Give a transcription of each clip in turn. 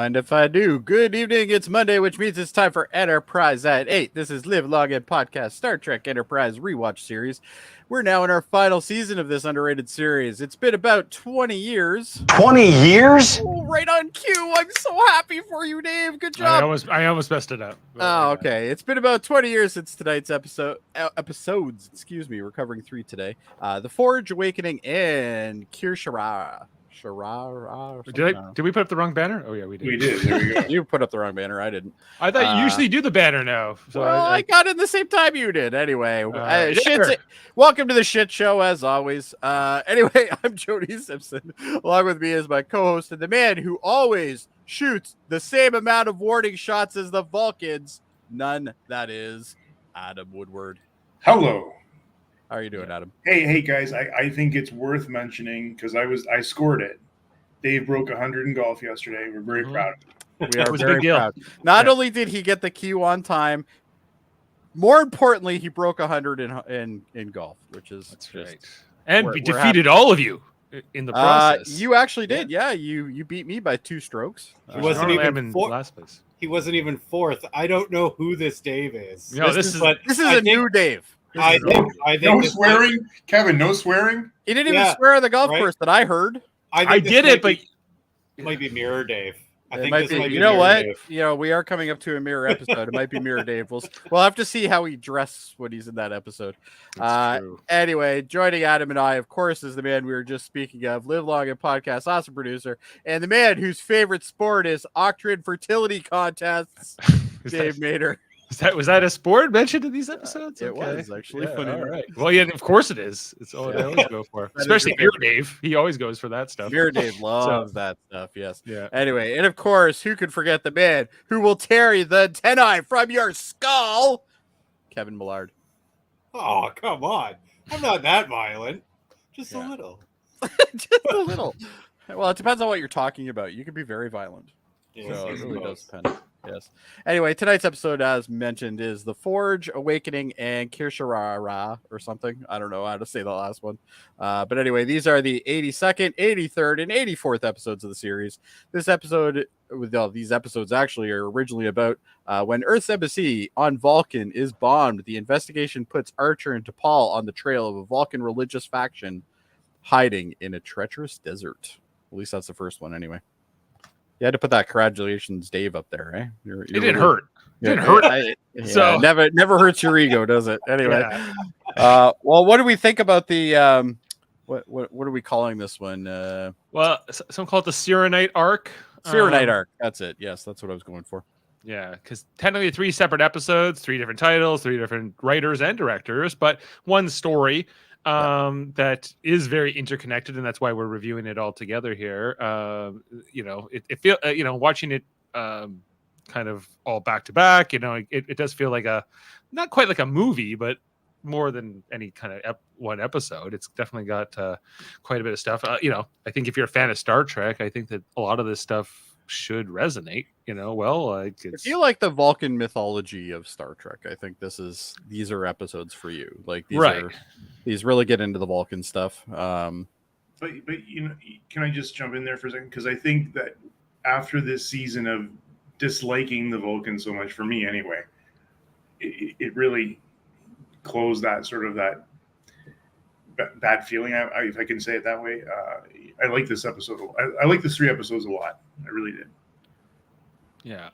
Mind if I do? Good evening. It's Monday, which means it's time for Enterprise at 8. This is Live Long and Podcast Star Trek Enterprise Rewatch Series. We're now in our final season of this underrated series. It's been about 20 years. 20 years? Oh, right on cue. I'm so happy for you, Dave. Good job. I almost messed it up. Oh, okay. It's been about 20 years since tonight's episodes. Excuse me. We're covering 3 today. The Forge, Awakening, and Kir'Shara. Did we put up the wrong banner? Oh yeah, we did. We did. There we go. You put up the wrong banner. I didn't. I thought you usually do the banner now. So well, I got it the same time you did. Anyway, sure. Welcome to the shit show as always. Anyway, I'm Jody Simpson. Along with me is my co-host and the man who always shoots the same amount of warning shots as the Vulcans. None, that is Adam Woodward. Hello. How are you doing, Adam? Hey guys, I think it's worth mentioning because I scored it. Dave broke 100 in golf yesterday. We're very proud of it. We are very proud. Not only did he get the cue on time, more importantly, he broke 100 in golf, which is that's just right. And we defeated happy. all of you in the process. You actually did, yeah. You beat me by 2 strokes. He wasn't even in last place. He wasn't even fourth. I don't know who this Dave is. No, this is a new Dave. I think no swearing, Kevin. No swearing. He didn't even swear on the golf course that I heard. I did it, but it might be Mirror Dave. I think might this might be you know Mirror what? Dave. You know, we are coming up to a Mirror episode. It might be Mirror Dave. We'll have to see how he dressed when he's in that episode. Anyway, joining Adam and I, of course, is the man we were just speaking of, Live Long and Podcast awesome producer, and the man whose favorite sport is Octrin fertility contests, Dave Mater. Was that a sport mentioned in these episodes? It was actually funny. All right. Well, yeah, of course it is. It's all I always go for. Especially Mirror Dave. He always goes for that stuff. Mirror Dave loves that stuff. Yes. Yeah. Anyway, and of course, who could forget the man who will tear the antennae from your skull? Kevin Millard. Oh, come on. I'm not that violent. Just a little. Just a little. Well, it depends on what you're talking about. You can be very violent. Yeah, So it really does depend. Yes. Anyway, tonight's episode, as mentioned, is The Forge, Awakening, and Kir'Shara or something. I don't know how to say the last one. But anyway, these are the 82nd, 83rd, and 84th episodes of the series. These episodes actually are originally about when Earth's embassy on Vulcan is bombed. The investigation puts Archer and T'Pol on the trail of a Vulcan religious faction hiding in a treacherous desert. At least that's the first one, anyway. You had to put that congratulations, Dave, up there, right? It didn't hurt. It didn't hurt. So never hurts your ego, does it? Anyway, well, what do we think about the what are we calling this one? Well, some call it the Cyrenite arc. Cyrenite arc. That's it. Yes, that's what I was going for. Yeah, because technically 3 separate episodes, 3 different titles, 3 different writers and directors, but one story. That is very interconnected, and that's why we're reviewing it all together here. It feel watching it kind of all back to back. It does feel like not quite like a movie, but more than any kind of one episode. It's definitely got quite a bit of stuff. I think if you're a fan of Star Trek, I think that a lot of this stuff should resonate. I feel like the Vulcan mythology of Star Trek. I think these are episodes for you. Like these really get into the Vulcan stuff. But can I just jump in there for a second? Because I think that after this season of disliking the Vulcan so much, for me anyway, it really closed that sort of that bad feeling. If I can say it that way, I like this episode. I like the 3 episodes a lot. I really did. Yeah,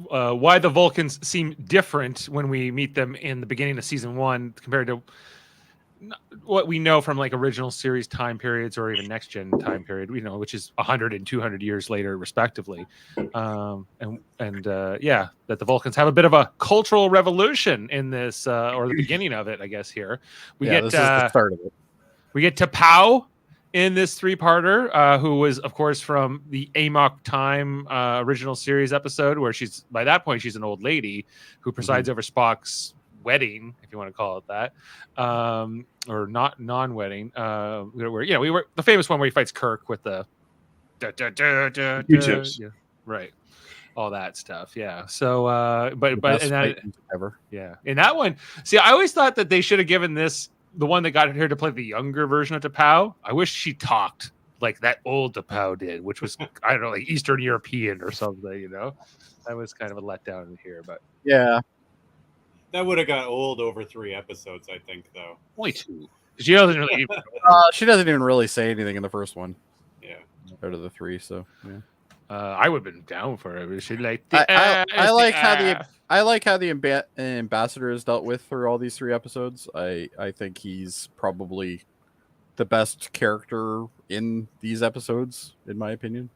why the Vulcans seem different when we meet them in the beginning of season 1 compared to what we know from like original series time periods or even next gen time period, which is 100 and 200 years later, respectively. That the Vulcans have a bit of a cultural revolution in this, or the beginning of it, I guess. Here this is the start of it. We get T'Pau in this 3-parter, who was, of course, from the Amok Time original series episode, where by that point she's an old lady who presides over Spock's wedding, if you want to call it that, or not non-wedding. We were the famous one where he fights Kirk with the Q-tips. Right. All that stuff, yeah. So, but in that one, see, I always thought that they should have given this the one that got her to play the younger version of T'Pau. I wish she talked like that old Tapau did, which was I don't know, like Eastern European or something. You know, that was kind of a letdown here, but Yeah. That would have got old over 3 episodes, I think, though. only 2. She doesn't really. She doesn't even really say anything in the first one Yeah. out of the 3. So yeah. I would have been down for it. But she like I like how the ambassador is dealt with through all these 3 episodes. I think he's probably the best character in these episodes, in my opinion.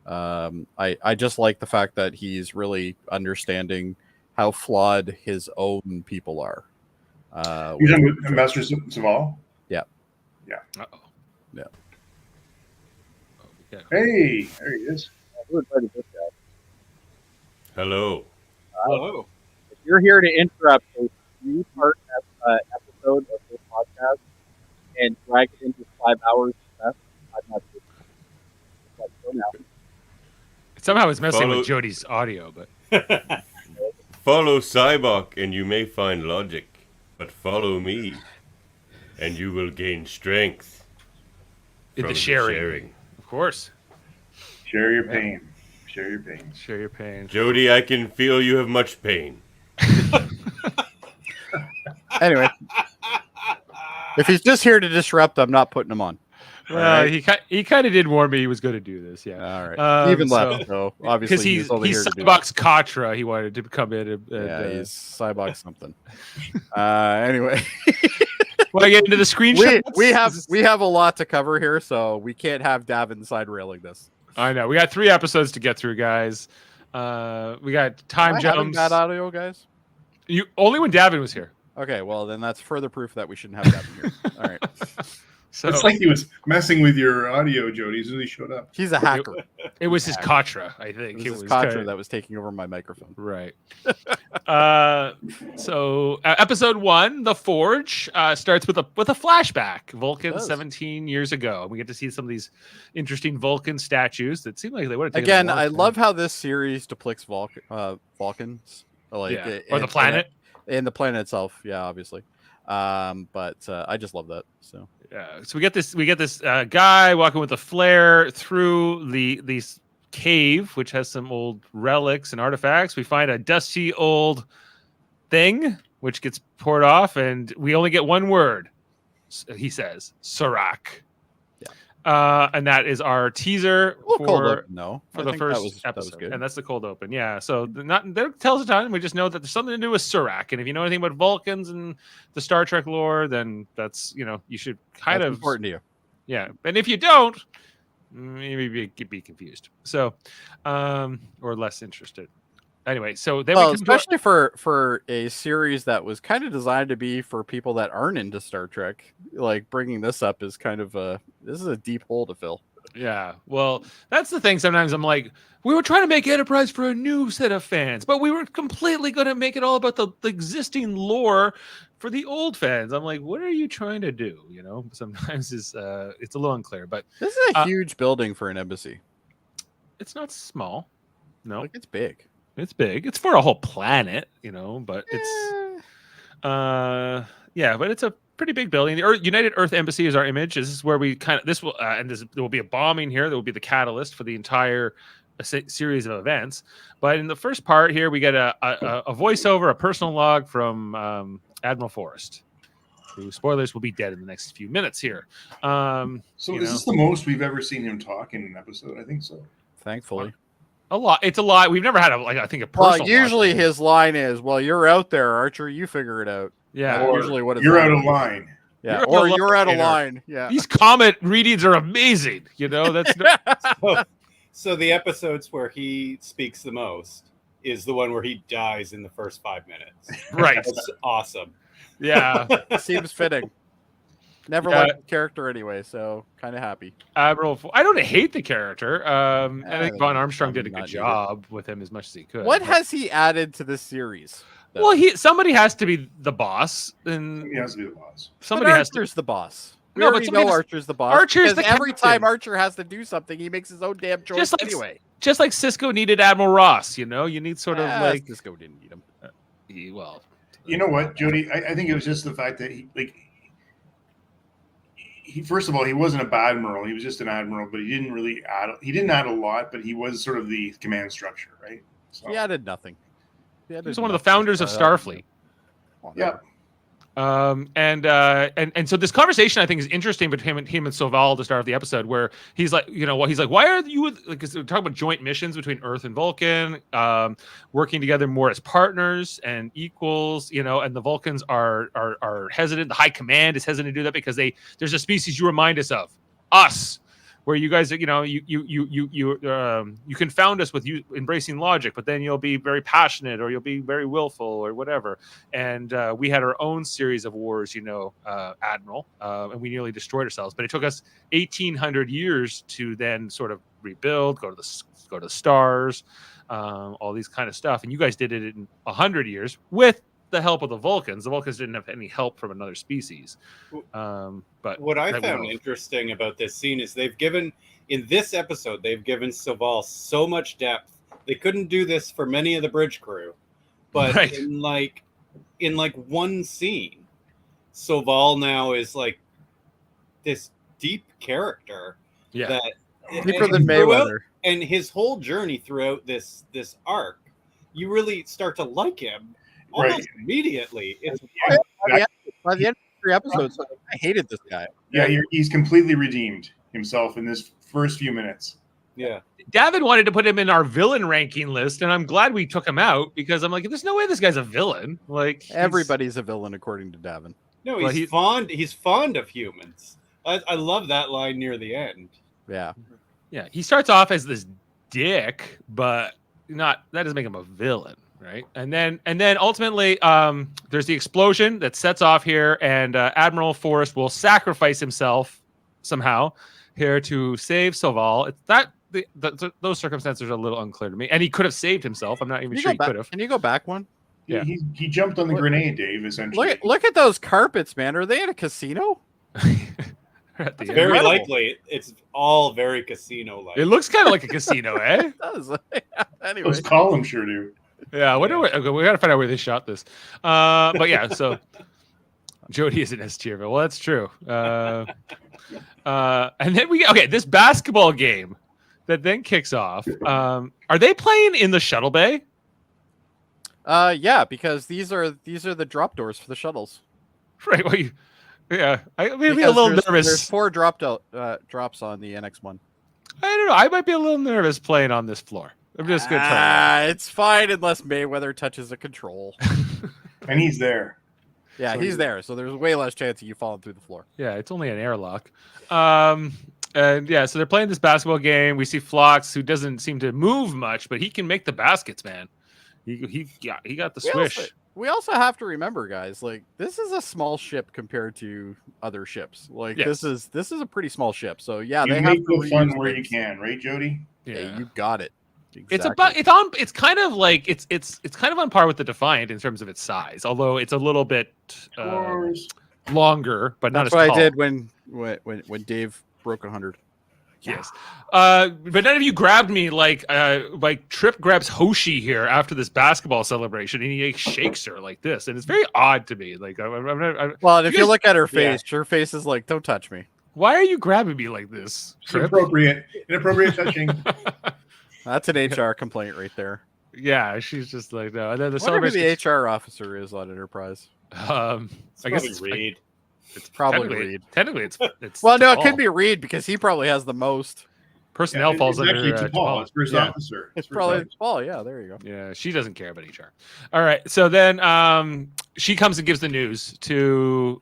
I just like the fact that he's really understanding how flawed his own people are. You're talking about Ambassador Saval? Yeah. Yeah. Uh-oh. Yeah. Oh, yeah. Hey, there he is. Hello. Hello. If you're here to interrupt a 3-part episode of this podcast and drag it into 5 hours, I'm not doing that. Let's go now. Somehow it's messing Follow- with Jody's audio, but Follow Cybok and you may find logic, but follow me and you will gain strength. in from the sharing, of course. Share your pain. Share your pain. Share your pain. Jody, I can feel you have much pain. Anyway, if he's just here to disrupt, I'm not putting him on. Well, Alright. he kind of did warn me he was going to do this. Yeah. All right. Even left, so obviously Because he's only he's here to do Cybox Katra. He wanted to come in. And, yeah, he's Cybox something. Anyway, want to get into the screenshot? we have a lot to cover here, so we can't have Davan side railing this. I know we got 3 episodes to get through, guys. We got time Am I having jumps. bad audio, guys? You only when Davan was here. Okay, well then that's further proof that we shouldn't have Davan here. All right, So It's like he was messing with your audio, Jody, as soon as he showed up. he's a hacker. it was his Katra, I It think. was It his was Contra kinda- that was taking over my microphone. Right. So episode 1, The Forge, starts with a flashback. Vulcan does. 17 years ago. We get to see some of these interesting Vulcan statues that seem like they would have taken Again, a long I time. love how this series depicts Vulcans, like Yeah. Or the planet. and the planet itself. Yeah, obviously. But I just love that. So Yeah. So we get this guy walking with a flare through the cave, which has some old relics and artifacts. We find a dusty old thing, which gets poured off, and we only get one word. He says, Serac. Yeah. And that is our teaser cold for open, no, for I the think first that was episode, good. and that's the cold open. Yeah, so that tells the time. We just know that there's something to do with Serac, and if you know anything about Vulcans and the Star Trek lore, then that's you should kind That's of important to you. yeah. And if you don't, maybe be confused. So, or less interested. Anyway, so then Well, we come to our- especially for a series that was kind of designed to be for people that aren't into Star Trek, like bringing this up is kind of this is a deep hole to fill. yeah. Well, that's the thing. Sometimes I'm like, we were trying to make Enterprise for a new set of fans, but we were completely going to make it all about the existing lore for the old fans. I'm like, what are you trying to do? Sometimes it's a little unclear, but This is a huge building for an embassy. it's not small. No, Like it's big. it's big. It's for a whole planet, but it's Eh, yeah, but it's a pretty big building. The United Earth Embassy is our image. This is where we this will and there will be a bombing here. There will be the catalyst for the entire series of events. But in the first part here, we get a voiceover, a personal log from Admiral Forrest, who, spoilers, will be dead in the next few minutes here. So is this the most we've ever seen him talk in an episode? I think so. thankfully. A lot. It's a lot. We've never had I think a personal. Well, log usually from him. his line is, "Well, you're out there, Archer. You figure it out." Yeah. That's Or usually what it's You're like. out of line. Yeah, You're out or of you're out of line, or- line. Yeah. These comment readings are amazing. That's So the episodes where he speaks the most is the one where he dies in the first 5 minutes. right. That's awesome. Yeah. Seems fitting. Never Yeah. liked the character anyway, so kind of happy. Admiral. I don't hate the character. I I think Von think Armstrong did a not good needed. job with him as much as he could. What but- has he added to this series? though? Well, somebody has to be the boss, and He has to be the boss. somebody but has to. Archer's the boss. We No, but already somebody know has- Archer's the boss. Archer's because the every captain. time Archer has to do something, he makes his own damn choice Just like- anyway. Just like Cisco needed Admiral Ross, you need sort of like. Cisco didn't need him. Well, You know what, Jody? I think it was just the fact that he first of all, he wasn't a bad admiral. He was just an admiral, but he didn't add a lot, but he was sort of the command structure, right? So, He added nothing. He was one of the founders of Starfleet. yeah. And so this conversation I think is interesting between him and Soval to start off the episode, where he's like, why are you like? Because we're talking about joint missions between Earth and Vulcan, working together more as partners and equals, and the Vulcans are hesitant. The High Command is hesitant to do that because there's a species you remind us, where you guys, you confound us with you embracing logic, but then you'll be very passionate or you'll be very willful or whatever. And we had our own series of wars, Admiral, and we nearly destroyed ourselves. But it took us 1,800 years to then sort of rebuild, go to the stars, all these kind of stuff. And you guys did it in 100 years with the help of the Vulcans. The Vulcans didn't have any help from another species. But what I found interesting about this scene is in this episode, they've given Soval so much depth. They couldn't do this for many of the bridge crew, but right. in one scene, Soval now is like this deep character. Yeah. That deeper than Mayweather. And his whole journey throughout this arc, you really start to like him almost immediately. By the end of 3 episodes, I hated this guy. Yeah, he's completely redeemed himself in this first few minutes. Yeah. Davan wanted to put him in our villain ranking list, and I'm glad we took him out because I'm like, there's no way this guy's a villain. Like everybody's a villain according to Davan. No, he's fond of humans. I love that line near the end. Yeah. Yeah, he starts off as this dick, but that doesn't make him a villain. Right. And then ultimately there's the explosion that sets off here, and Admiral Forrest will sacrifice himself somehow here to save Soval. It's that those circumstances are a little unclear to me. And he could have saved himself. I'm not even sure he could have. Can you go back one? Yeah. He jumped on the grenade, Dave, essentially. Look at those carpets, man. Are they in a casino? Very likely. It's all very casino-like. It looks kind of like a casino, eh? It does. Anyway. Those columns sure do. Yeah, we got to find out where they shot this. But yeah, so Jody is in S tier. Well, that's true. And then this basketball game that then kicks off. Are they playing in the shuttle bay? Yeah, because these are the drop doors for the shuttles. Right. Well, I may be a little nervous. There's 4 drops on the NX1. I don't know. I might be a little nervous playing on this floor. I'm just gonna try. It's fine unless Mayweather touches a control. And he's there. Yeah, he's there. So there's way less chance of you falling through the floor. Yeah, it's only an airlock. And yeah, so they're playing this basketball game. We see Phlox, who doesn't seem to move much, but he can make the baskets, man. He got the swish. We also have to remember, guys, like this is a small ship compared to other ships. Like this is a pretty small ship. So yeah, they have to the fun where you can, right, Jody? Yeah, you got it. Exactly. It's kind of on par with the Defiant in terms of its size, although it's a little bit longer, but not as tall. That's what I did when Dave broke 100. Yes. But none of you grabbed me like Trip grabs Hoshi here after this basketball celebration, and he shakes her like this, and it's very odd to me. Like, well, if you look at her face, her face is like, "Don't touch me." Why are you grabbing me like this? Trip? Inappropriate touching. That's an HR complaint right there. Yeah, she's just like, no. And then the celebration. Who the HR officer is on Enterprise? I guess it's Reed. It's probably Reed. Technically, it's well, no, it could be Reed because he probably has the most personnel falls under T'Pol. It's first officer. It's probably T'Pol. Yeah, there you go. Yeah, she doesn't care about HR. All right, so then she comes and gives the news to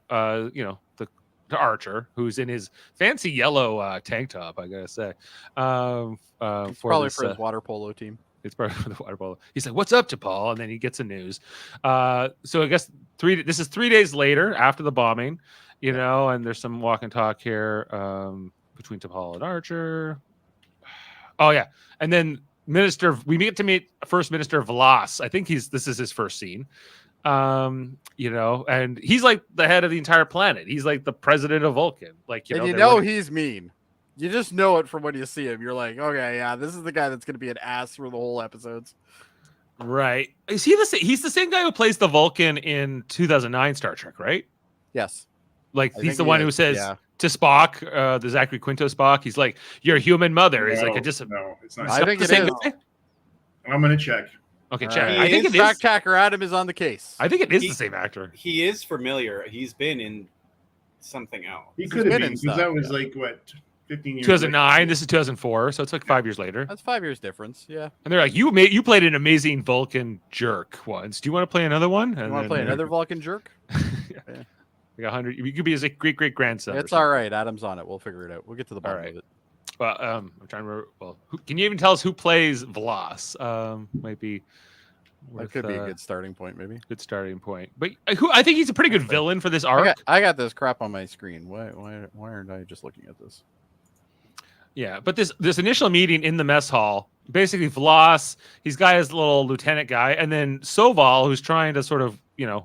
to Archer, who's in his fancy yellow tank top. I gotta say, probably for his water polo team. It's probably for the water polo. He's like, "What's up, T'Pol?" And then he gets the news. So I guess this is 3 days later after the bombing, and there's some walk and talk here between T'Pol and Archer. Oh yeah, and then we get to meet First Minister Vlas. I think this is his first scene. And he's like the head of the entire planet. He's like the president of Vulcan. Like, he's mean. You just know it from when you see him. You're like, okay, yeah, this is the guy that's going to be an ass for the whole episodes. Right. Is he he's the same guy who plays the Vulcan in 2009 Star Trek, right? Yes. Like, he's the one who says, to Spock, the Zachary Quinto Spock. He's like, "Your human mother." He's like, No, it's not. I think the it same is. guy? I'm gonna check. Okay, All check. right. I think it is. Fact checker Adam is on the case. I think it is He- the same actor. He is familiar. He's been in something else. He could have been been in because stuff, that was yeah. like what 15 years. 2009. later. This is 2004, so it's like 5 years later. That's 5 years difference. Yeah. And they're like, "You played an amazing Vulcan jerk once. Do you want to play another one?" You want to play another Vulcan jerk? Like 100. You could be his great grandson. It's all right. Adam's on it. We'll figure it out. We'll get to the bottom right. of it. Well, I'm trying to remember. Well, can you even tell us who plays Vlas? Might be. That could be a good starting point, maybe. good starting point. But I think he's a pretty good villain for this arc. I got this crap on my screen. Why aren't I just looking at this? Yeah, but this initial meeting in the mess hall, basically Vlas, he's got his little lieutenant guy, and then Soval, who's trying to sort of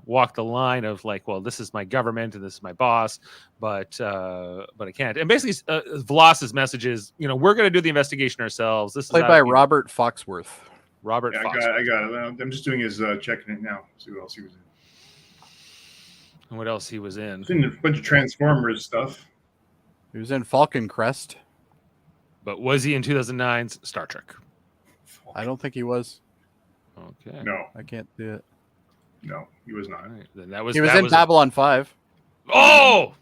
walk the line of like, well, this is my government and this is my boss, but I can't. And basically, Vlas's message is, we're going to do the investigation ourselves. This Played is by Robert Foxworth. Robert Yeah, Fox. I got it. I'm just doing his checking it now. See what else he was in. And what else he was in? He's in a bunch of Transformers stuff. He was in Falcon Crest. But was he in 2009's Star Trek? I don't think he was. Okay. No, I can't do it. no, he was not. All right. Then that was He was that in Babylon 5 Oh,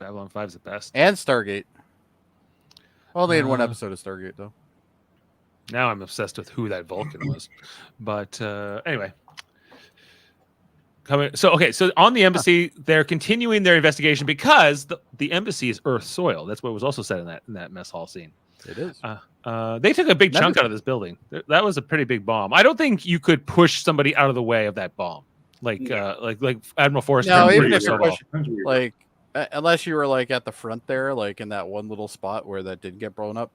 Babylon 5 is the best. and Stargate. Only in one Uh, episode of Stargate, though. Now I'm obsessed with who that Vulcan was. But anyway. So on the embassy, they're continuing their investigation because the embassy is Earth soil. That's what was also said in that mess hall scene. It is. They took a big chunk out of this building. That was a pretty big bomb. I don't think you could push somebody out of the way of that bomb, like Admiral Forrester. No, and even Bree if you're Soval. pushing, like, unless you were like at the front there, like in that one little spot where that did get blown up.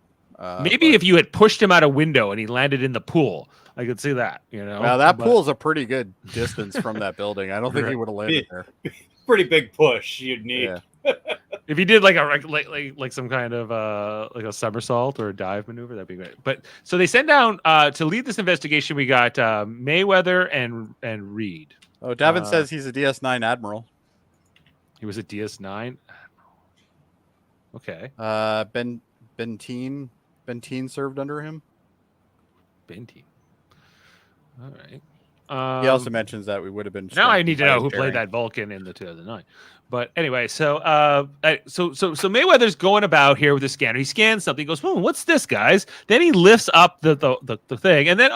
Maybe if you had pushed him out a window and he landed in the pool, I could see that. Well, that pool's a pretty good distance from that building. I don't think he would have landed there. Pretty big push you'd need. Yeah. If he did like some kind of like a somersault or a dive maneuver, that'd be great. But so they send down to lead this investigation. We got Mayweather and Reed. Oh, Davan says he's a DS9 admiral. He was a DS9. Okay. Bentine served under him. Benty. All right. He also mentions that we would have been. Now I need to know who strengthened by played that Vulcan in the 2009. But anyway, so Mayweather's going about here with the scanner. He scans something. He goes, what's this, guys? Then he lifts up the thing, and then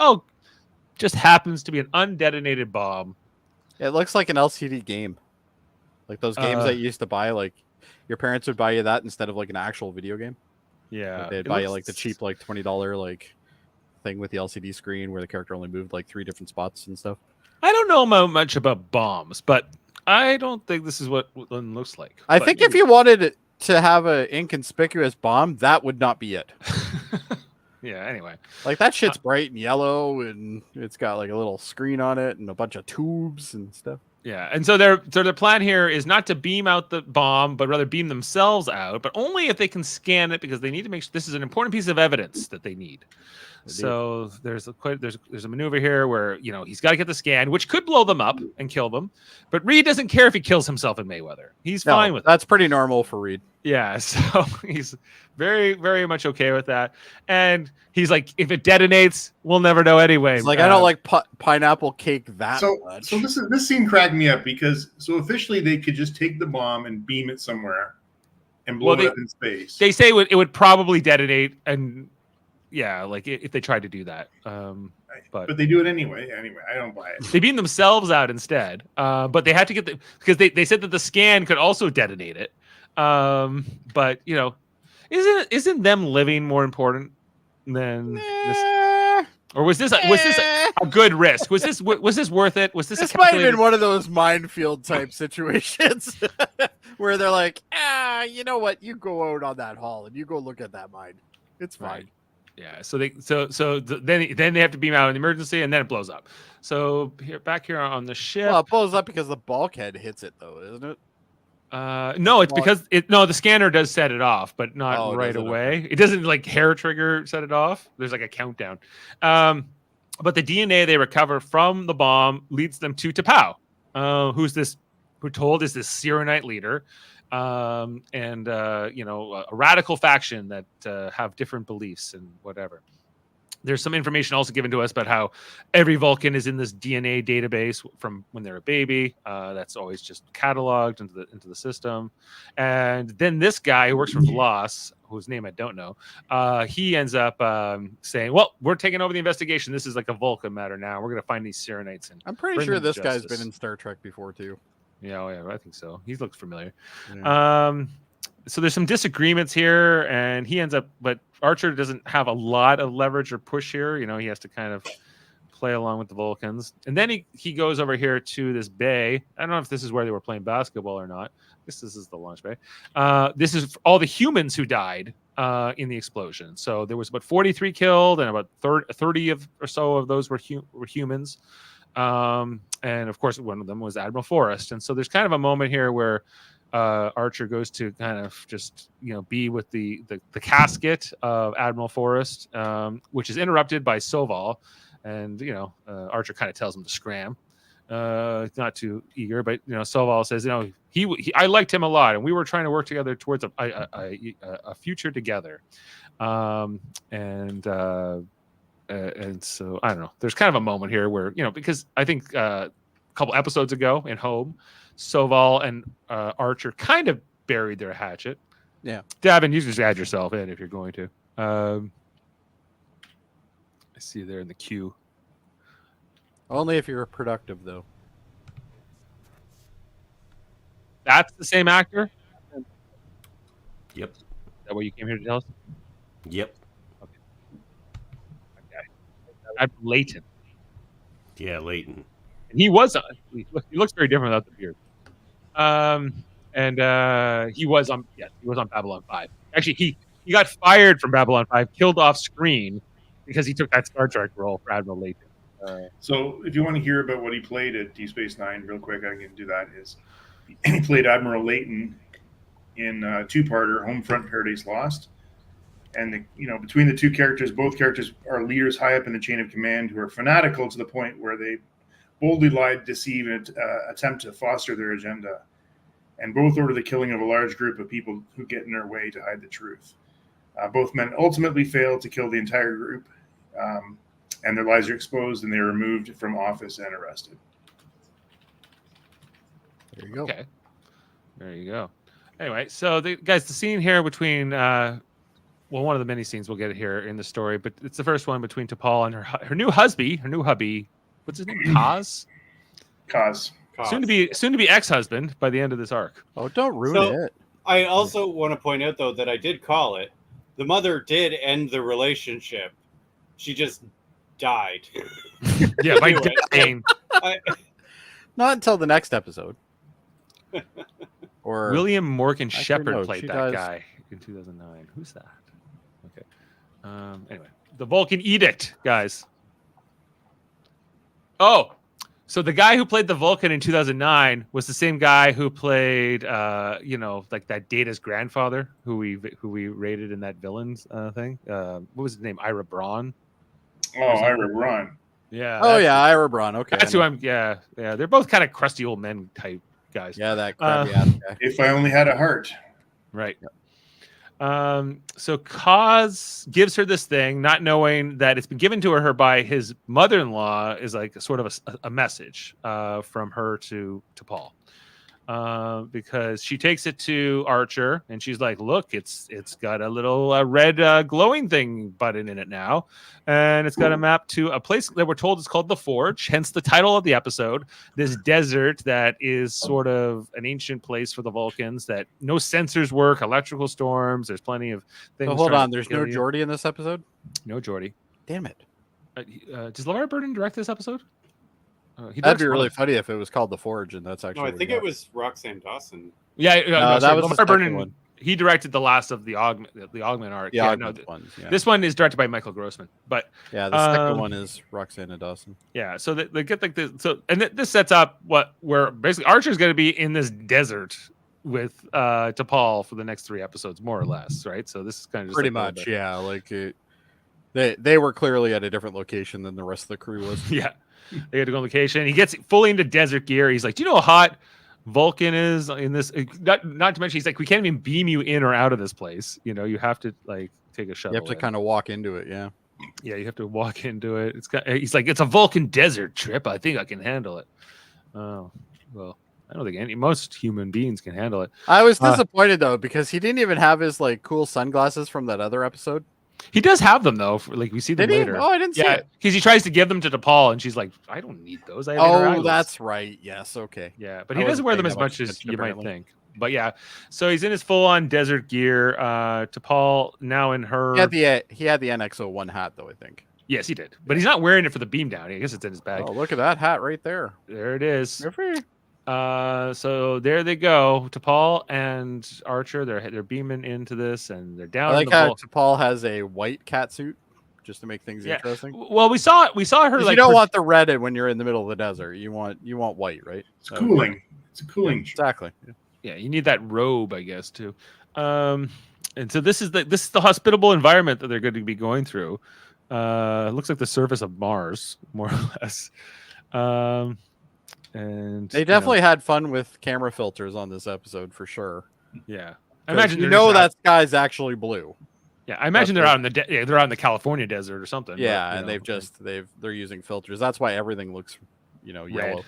just happens to be an undetonated bomb. It looks like an LCD game, like those games that you used to buy. Like your parents would buy you that instead of like an actual video game. Yeah, Like, they'd buy you like the cheap like $20 like thing with the LCD screen where the character only moved like 3 different spots and stuff. I don't know much about bombs, but I don't think this is what one looks like. I But think if you wanted to have an inconspicuous bomb, that would not be it. yeah. Anyway, Like that shit's bright and yellow, and it's got like a little screen on it and a bunch of tubes and stuff. yeah, and so their plan here is not to beam out the bomb, but rather beam themselves out, but only if they can scan it because they need to make sure this is an important piece of evidence that they need. So there's a maneuver here where he's got to get the scan, which could blow them up and kill them, but Reed doesn't care if he kills himself in Mayweather. He's fine with it. That's pretty normal for Reed. Yeah, so he's very, very much okay with that. And he's like, if it detonates, we'll never know anyway. It's like I don't like pineapple cake that much. So this scene cracked me up because officially they could just take the bomb and beam it somewhere and blow it up in space. They say it would probably detonate, and yeah, like if they tried to do that. But they do it anyway. Anyway, I don't buy it. they beam themselves out instead. But they had to get because they said that the scan could also detonate it. But isn't them living more important than this? Or was this a good risk? Was this worth it? Was this This might have been one of those minefield type situations where they're like, you know what? You go out on that hall and you go look at that mine. It's fine. Right. Yeah. So then they have to beam out in the emergency, and then it blows up. So back here on the ship. Well, it blows up because the bulkhead hits it, though, isn't it? No, it's because the scanner does set it off, but not right does it? away. It doesn't like hair trigger set it off. There's like a countdown. But the DNA they recover from the bomb leads them to T'Pau, who's this, we're told is this Sirenite leader. and a radical faction that have different beliefs and whatever. There's some information also given to us about how every Vulcan is in this DNA database from when they're a baby. That's always just cataloged into the system. And then this guy who works for Veloz, whose name I don't know, he ends up saying, "Well, we're taking over the investigation. This is like a Vulcan matter now. We're going to find these Sirenites and I'm pretty bring sure them to this guy's justice." been in Star Trek before too. Yeah, I think so. He looks familiar. Yeah. So there's some disagreements here, and he ends up, but Archer doesn't have a lot of leverage or push here. He has to kind of play along with the Vulcans. And then he goes over here to this bay. I don't know if this is where they were playing basketball or not. I guess this is the launch bay. This is all the humans who died in the explosion. So there was about 43 killed, and about 30 or so of those were humans. And of course, one of them was Admiral Forrest. And so there's kind of a moment here where Archer goes to kind of just be with the casket of Admiral Forrest, which is interrupted by Soval, and Archer kind of tells him to scram. Not too eager, but Soval says he I liked him a lot, and we were trying to work together towards a future together, and so I don't know. There's kind of a moment here where because I think a couple episodes ago in Home, Soval and Archer kind of buried their hatchet. Yeah. Davan, you just add yourself in if you're going to. I see you there in the queue. Only if you're productive, though. That's the same actor? Yep. Is that what you came here to tell us? Yep. Okay. I'm Leighton. Yeah, Leighton. And he was he looks very different without the beard. He was on Babylon 5. Actually, he got fired from Babylon 5, killed off screen because he took that Star Trek role for Admiral Leighton. So if you want to hear about what he played at Deep Space Nine real quick, I can do that. He played Admiral Leighton in a two-parter, Homefront Paradise Lost. And between the two characters, both characters are leaders high up in the chain of command who are fanatical to the point where they boldly lie, deceive, and attempt to foster their agenda. And both order the killing of a large group of people who get in their way to hide the truth. Both men ultimately fail to kill the entire group, and their lives are exposed, and they are removed from office and arrested. There you go. Okay. There you go. Anyway, so the scene here between one of the many scenes we'll get here in the story, but it's the first one between T'Pol and her new hubby. What's his name? Kaz? Kaz. Soon to be ex-husband by the end of this arc. Oh, don't ruin it. I also want to point out, though, that I did call it. The mother did end the relationship. She just died. Yeah, by Anyway, dying. Not until the next episode. Or William Morgan Actually, Shepard no, played she that does- guy in 2009. Who's that? Okay. Anyway, the Vulcan Edict, guys. Oh, so the guy who played the Vulcan in 2009 was the same guy who played, like that Data's grandfather, who we rated in that villains thing. What was his name? Ira Braun. Oh, Ira Braun. Yeah. Oh yeah, Ira Braun. Okay, That's who I'm. Yeah. They're both kind of crusty old men type guys. Yeah, that crabby ass guy. If I only had a heart. Right. So Kaz gives her this thing, not knowing that it's been given to her by his mother-in-law, is like sort of a message from her to Paul. Because she takes it to Archer and she's like, look, it's got a little red glowing thing button in it now, and it's got a map to a place that we're told is called the Forge, hence the title of the episode. This desert that is sort of an ancient place for the Vulcans, that no sensors work, electrical storms, there's plenty of things. So hold trying on, to there's kill no you. Jody in this episode? No Jody. Damn it. Does LeVar Burton direct this episode? He That'd directs be really one- funny if it was called The Forge, and that's actually No, I what think got. it was Roxanne Dawson. Yeah, that sorry, was the LeVar second Burton. one. He directed the last of the Augment arc. The Augment ones. Yeah, This one is directed by Michael Grossman, but yeah, the second one is Roxanna Dawson. yeah. So they get like this. So this sets up where basically Archer's going to be in this desert with T'Pol for the next 3 episodes, more or less, right? So this is kind of just Pretty like a little much, bit- yeah. Like they were clearly at a different location than the rest of the crew was. Yeah. They had to go on location. He gets fully into desert gear. He's like, do you know how hot Vulcan is in this. Not to mention, he's like, we can't even beam you in or out of this place. You know, you have to like take a shuttle. You have to kind of walk into it. Yeah. Yeah, you have to walk into it. He's like, it's a Vulcan desert trip. I think I can handle it. Oh, well, I don't think most human beings can handle it. I was disappointed though because he didn't even have his like cool sunglasses from that other episode. He does have them though. Like we see them later. Oh, I didn't see it. Because he tries to give them to DePaul, and she's like, "I don't need those." I have that's right. Yes. Okay. Yeah, but he doesn't wear them as much as you might think. But yeah, so he's in his full-on desert gear. DePaul now in her. He had the NX-01 hat though. I think. Yes, he did, but he's not wearing it for the beam down. I guess it's in his bag. Oh, look at that hat right there. There it is. So there they go. T'Pol and Archer, they're beaming into this, and they're down. I like how T'Pol has a white cat suit, just to make things interesting. Well, we saw her. Like, you don't want the red when you're in the middle of the desert. You want white, right? It's cooling. It's a cooling. Exactly. Yeah, you need that robe, I guess, too. And so this is the hospitable environment that they're going to be going through. It looks like the surface of Mars, more or less. And they definitely had fun with camera filters on this episode for sure. Yeah, I imagine that sky's actually blue. Yeah, I imagine they're out in they're out in the California desert or something. Yeah, but, and they're using filters. That's why everything looks, yellow,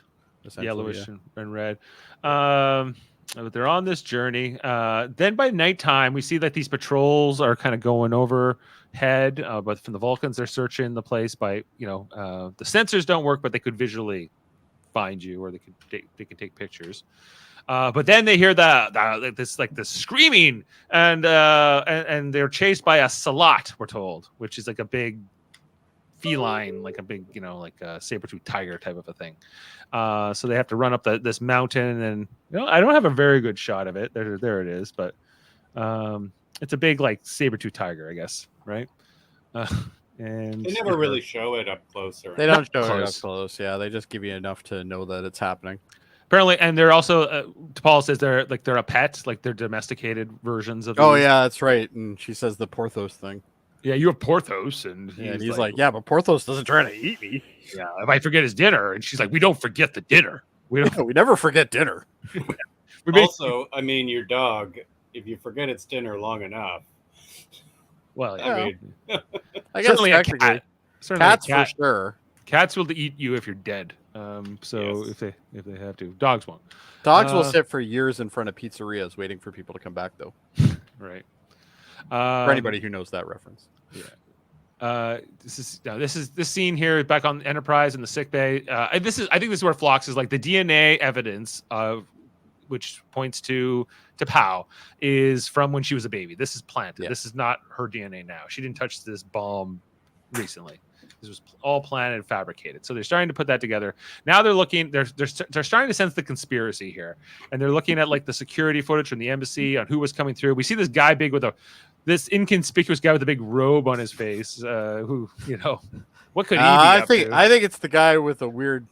yellowish and red. But they're on this journey. Then by nighttime, we see that these patrols are kind of going overhead. But from the Vulcans, they're searching the place by the sensors don't work, but they could visually find you, or they can take pictures. But then they hear this screaming, and they're chased by a salat, we're told, which is like a big feline, like a big like a saber-toothed tiger type of a thing. So they have to run up this mountain, and I don't have a very good shot of it. There it is, but it's a big like saber-toothed tiger, I guess, right? And they never really show it up close. They don't show it up close. Yeah, they just give you enough to know that it's happening. Apparently, and they're also T'Pol says they're a pet, like they're domesticated versions of. Oh yeah, that's right. And she says the Porthos thing. Yeah, you have Porthos, and he's like, yeah, but Porthos doesn't try to eat me. Yeah, if I forget his dinner, and she's like, we don't forget the dinner. We never forget dinner. Also, I mean, your dog, if you forget its dinner long enough. Well, yeah. I mean, I guess certainly a cat. Cats for sure. Cats will eat you if you're dead. If they have to, dogs won't. Dogs will sit for years in front of pizzerias waiting for people to come back, though. Right. For anybody who knows that reference. Yeah. This scene here back on Enterprise in the sick bay. I think this is where Phlox is like the DNA evidence of which points to Pow is from when she was a baby. This is planted. Yeah. This is not her DNA now. She didn't touch this bomb recently. This was all planted, fabricated. So they're starting to put that together. Now they're looking. They're starting to sense the conspiracy here, and they're looking at like the security footage from the embassy on who was coming through. We see this guy this inconspicuous guy with a big robe on his face. Who what could he be up to? I think it's the guy with a weird,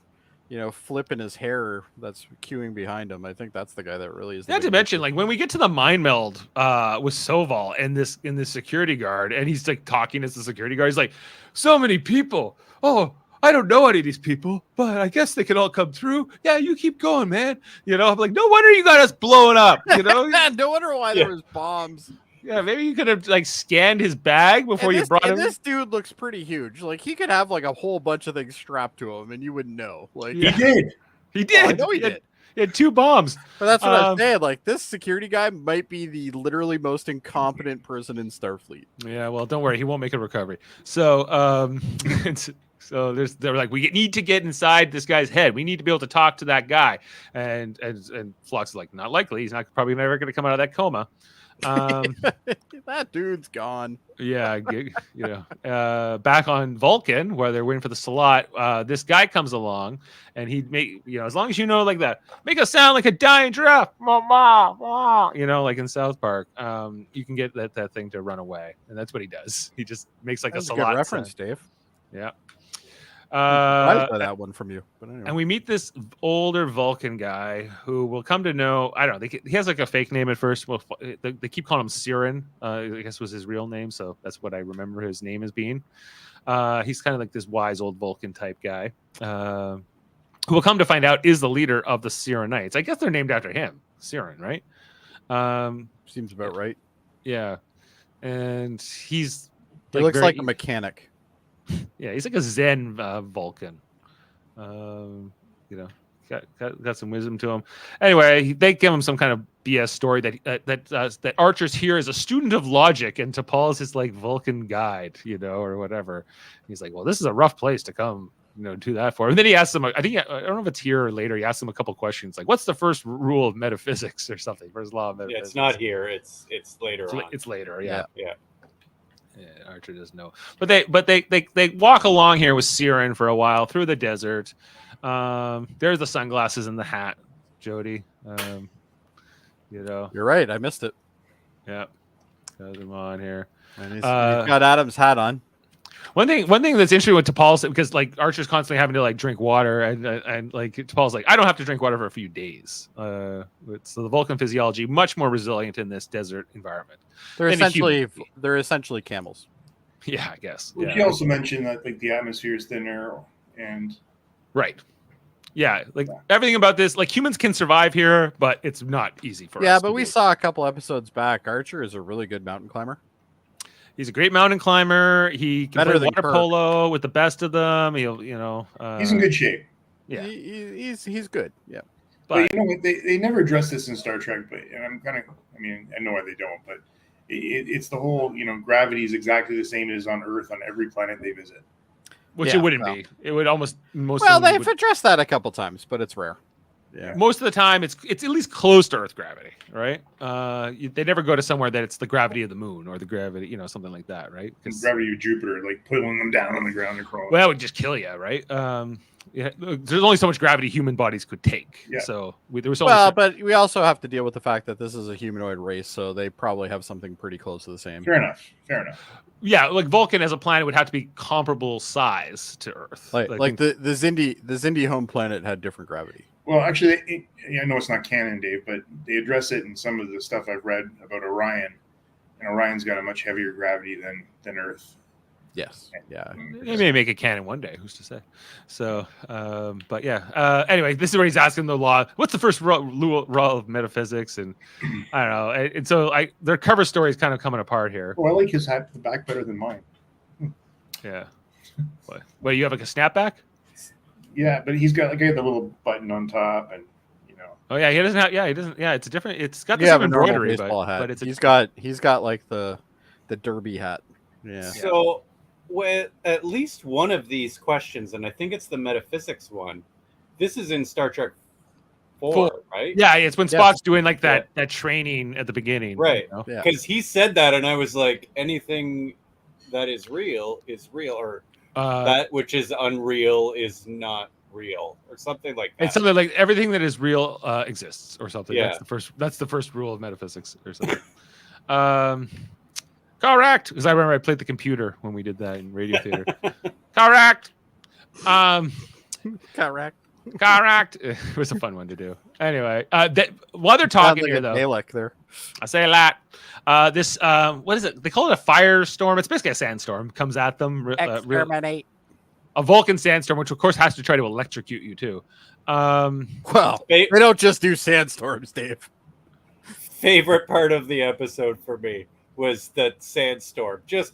flip in his hair that's queuing behind him. I think that's the guy that really is. Not to mention, like when we get to the mind meld with Soval and this security guard, and he's like talking as the security guard. He's like, so many people. Oh, I don't know any of these people, but I guess they can all come through. Yeah, you keep going, man. I'm like, no wonder you got us blowing up. No wonder why there was bombs. Yeah, maybe you could have like scanned his bag before you brought him. This dude looks pretty huge. Like he could have like a whole bunch of things strapped to him, and you wouldn't know. Like he did. He did. Oh, I know he did. He had 2 bombs. But that's what I'm saying. Like this security guy might be the literally most incompetent person in Starfleet. Yeah. Well, don't worry, he won't make a recovery. So, so they're like, we need to get inside this guy's head. We need to be able to talk to that guy. And Phlox is like, not likely. He's not probably never going to come out of that coma. That dude's gone. Yeah, back on Vulcan where they're waiting for the Salat. This guy comes along, and he as long as like that, make a sound like a dying giraffe, like in South Park. You can get that thing to run away, and that's what he does. He just makes like that's a Salat good reference, sound. Dave. Yeah. I saw that one from you. But anyway. And we meet this older Vulcan guy who will come to know. I don't know. He has like a fake name at first. Well, they keep calling him Siren. I guess was his real name, so that's what I remember his name as being. He's kind of like this wise old Vulcan type guy. who we'll come to find out is the leader of the Siren Knights. I guess they're named after him, Siren, right? Seems about right. Yeah, and he's He looks like a mechanic. Yeah, he's like a Zen Vulcan. You know, got some wisdom to him. Anyway, they give him some kind of BS story that Archer's here as a student of logic, and T'Pol is his like Vulcan guide, you know, or whatever. He's like, well, this is a rough place to come, you know, do that for. And then he asks him, I don't know if it's here or later. He asks him a couple questions, like, what's the first rule of metaphysics or something? First law of metaphysics. Yeah, it's not here. It's later on. It's later. Yeah. Yeah. Yeah, Archer doesn't know, but they walk along here with Siren for a while through the desert. There's the sunglasses and the hat, Jody. You know, You're right. I missed it. yeah, got them on here. And he's got Adam's hat on. One thing that's interesting with T'Pol, because like Archer's constantly having to like drink water, and like T'Pol's like, I don't have to drink water for a few days. So the Vulcan physiology much more resilient in this desert environment. They're essentially camels. Yeah, I guess. Well, Yeah. he also mentioned that like the atmosphere is thinner and Right. Yeah, like everything about this, like humans can survive here, but it's not easy for us. Yeah, but we saw a couple episodes back. Archer is a really good mountain climber. He's a great mountain climber. He can Better play than water Kirk. polo with the best of them. He'll, you know, he's in good shape. Yeah, He's good. Yeah. But you know what? They never address this in Star Trek. But and I'm kind of, I mean, I know why they don't. But it's the whole, you know, gravity is exactly the same as on Earth on every planet they visit. which Yeah, it wouldn't well. be. It would almost most. Well, of them they've addressed that a couple times, but it's rare. Yeah. most of the time it's at least close to Earth gravity, right? They never go to somewhere that it's the gravity of the moon or the gravity, you know, something like that, right? 'Cause- Gravity of Jupiter, like pulling them down on the ground and crawling. well, that would just kill you, right? Yeah, there's only so much gravity human bodies could take. Yeah. So there was only Well, but we also have to deal with the fact that this is a humanoid race, so they probably have something pretty close to the same. Fair enough. Fair enough. yeah, like Vulcan as a planet would have to be comparable size to Earth. Like the Zindi home planet had different gravity. Well, actually, I know it's not canon, Dave, but they address it in some of the stuff I've read about Orion, and Orion's got a much heavier gravity than Earth. Yes. Yeah. They may make a canon one day. Who's to say? So, but yeah. Anyway, this is where he's asking the law. What's the first rule of metaphysics? And I don't know. And so, their cover story is kind of coming apart here. Oh, I like his hat the back better than mine. Yeah. What? You have like a snapback? Yeah, but he's got like the little button on top, and you know. Oh yeah, he doesn't have. Yeah, he doesn't. Yeah, it's a different. It's got the You same have a normal embroidery, baseball hat. but it's he's got like the derby hat. Yeah. So, with at least one of these questions, and I think it's the metaphysics one. This is in Star Trek 4, right? Yeah, it's when Yeah. Spock's doing like that training at the beginning, Right. you know? Yeah. Because he said that, and I was like, anything that is real, or that which is unreal is not real, or something like that. It's something like everything that is real exists, or something. Yeah. That's the first rule of metaphysics, or something. Correct, because I remember I played the computer when we did that in radio theater. Correct. Correct. Correct. It was a fun one to do. Anyway, while they're talking Sounds like here, a though, Dalek there. I say a lot. This what is it? They call it a firestorm. It's basically a sandstorm. Comes at them. Exterminate. A Vulcan sandstorm, which of course has to try to electrocute you too. Well, Fa- they don't just do sandstorms, Dave. favorite part of the episode for me was that sandstorm. Just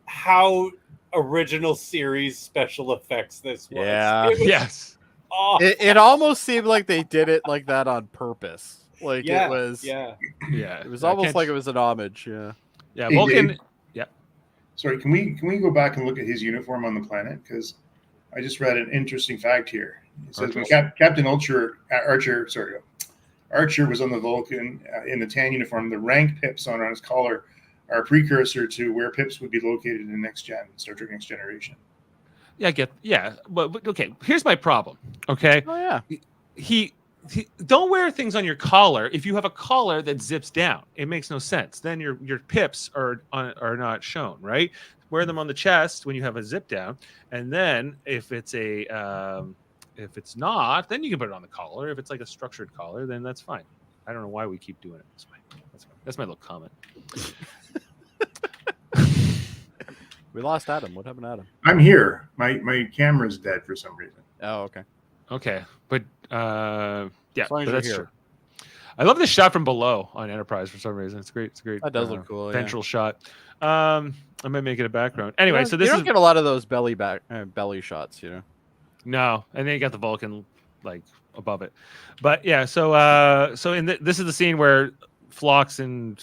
how original series special effects this was. Yeah. It was Yes. awesome. It almost seemed like they did it like that on purpose. Like Yeah, it was. yeah. Yeah. It was almost like it was an homage. Yeah. Yeah. Hey, Vulcan. Dave. Sorry, can we go back and look at his uniform on the planet? Because I just read an interesting fact here. It says when Captain Archer was on the Vulcan in the tan uniform, the rank pips on his collar are a precursor to where pips would be located in Next Gen, Star Trek Next Generation. Yeah. But okay. Here's my problem. Okay. Oh yeah. He don't wear things on your collar if you have a collar that zips down. It makes no sense. Then your pips are not shown, right? Wear them on the chest when you have a zip down, and then if it's not, then you can put it on the collar. If it's like a structured collar, then that's fine. I don't know why we keep doing it this way. That's my little comment. We lost Adam. What happened to Adam? I'm here. My camera's dead for some reason. Oh, okay. Okay, but yeah, As long as but you're that's here. true. I love this shot from below on Enterprise for some reason. It's great. It's a great. That does look cool, yeah. Ventral shot. I might make it a background. Anyway, You so don't- this you is don't get a lot of those belly shots, you know. no, and then you got the Vulcan like above it, but yeah. So in this is the scene where Phlox and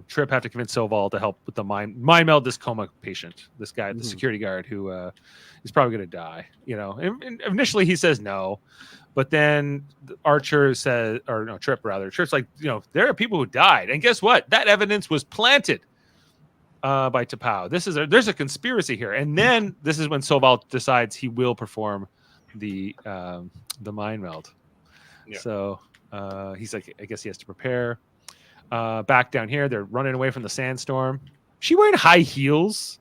Trip have to convince Soval to help with the mind meld this coma patient, this guy, the security guard who is probably going to die. You know, and initially he says no, but then Archer says, or no, Trip rather. Trip's like, you know, there are people who died, and guess what? That evidence was planted by T'Pau. There's a conspiracy here, and then this is when Soval decides he will perform the mind meld. Yeah. So he's like, I guess he has to prepare. Back down here, they're running away from the sandstorm. She wearing high heels?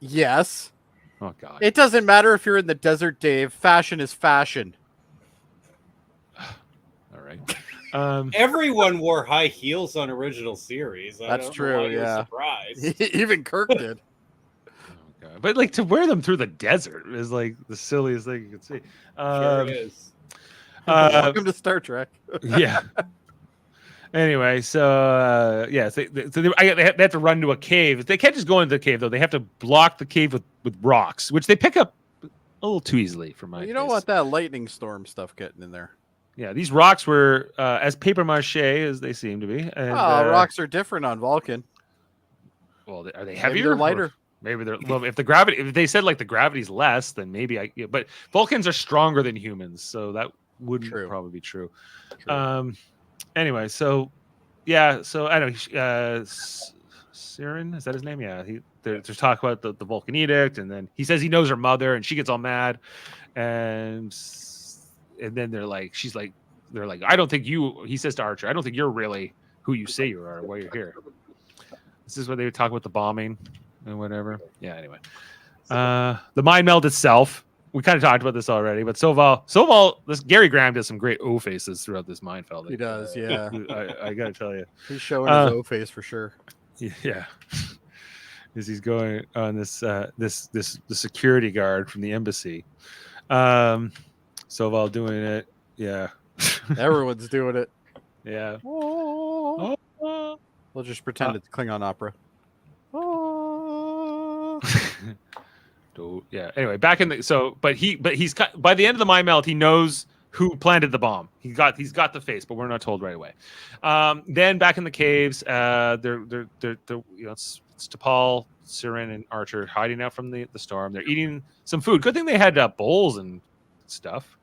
Yes. Oh God! It doesn't matter if you're in the desert, Dave. Fashion is fashion. All right. Everyone wore high heels on original series. I That's don't know true, why you're yeah. surprised. Even Kirk did. God. But like to wear them through the desert is like the silliest thing you could see. Sure it is. Welcome to Star Trek. Yeah. Anyway, so yeah, so they have to run to a cave. They can't just go into the cave though. They have to block the cave with rocks, which they pick up a little too easily for my. You don't taste. want that lightning storm stuff getting in there. Yeah, these rocks were as paper mache as they seem to be. And, Rocks are different on Vulcan. Well, are they Maybe heavier? they're lighter. Or maybe they're. Well, if they said like the gravity's less, then maybe but Vulcans are stronger than humans, so that wouldn't probably be true. Anyway, so yeah, so I don't know. Siren, is that his name? Yeah, they're talking about the Vulcan edict, and then he says he knows her mother, and she gets all mad, and then they're like, I don't think you. He says to Archer, I don't think you're really who you say you are. Why you're here? This is where they talk about the bombing and whatever. Yeah. Anyway, the mind meld itself. We kind of talked about this already, but Soval, this Gary Graham does some great O faces throughout this mind meld. He does, yeah. I gotta tell you, He's showing his O face for sure. yeah. As he's going on the security guard from the embassy, Soval doing it, yeah. Everyone's doing it. Yeah. We'll just pretend it's Klingon opera. Yeah. Anyway, back in the but he's by the end of the mind meld, he knows who planted the bomb. He's got the face, but we're not told right away. Then back in the caves, they're it's T'Pol, Siren, and Archer hiding out from the storm. They're eating some food. Good thing they had bowls and stuff.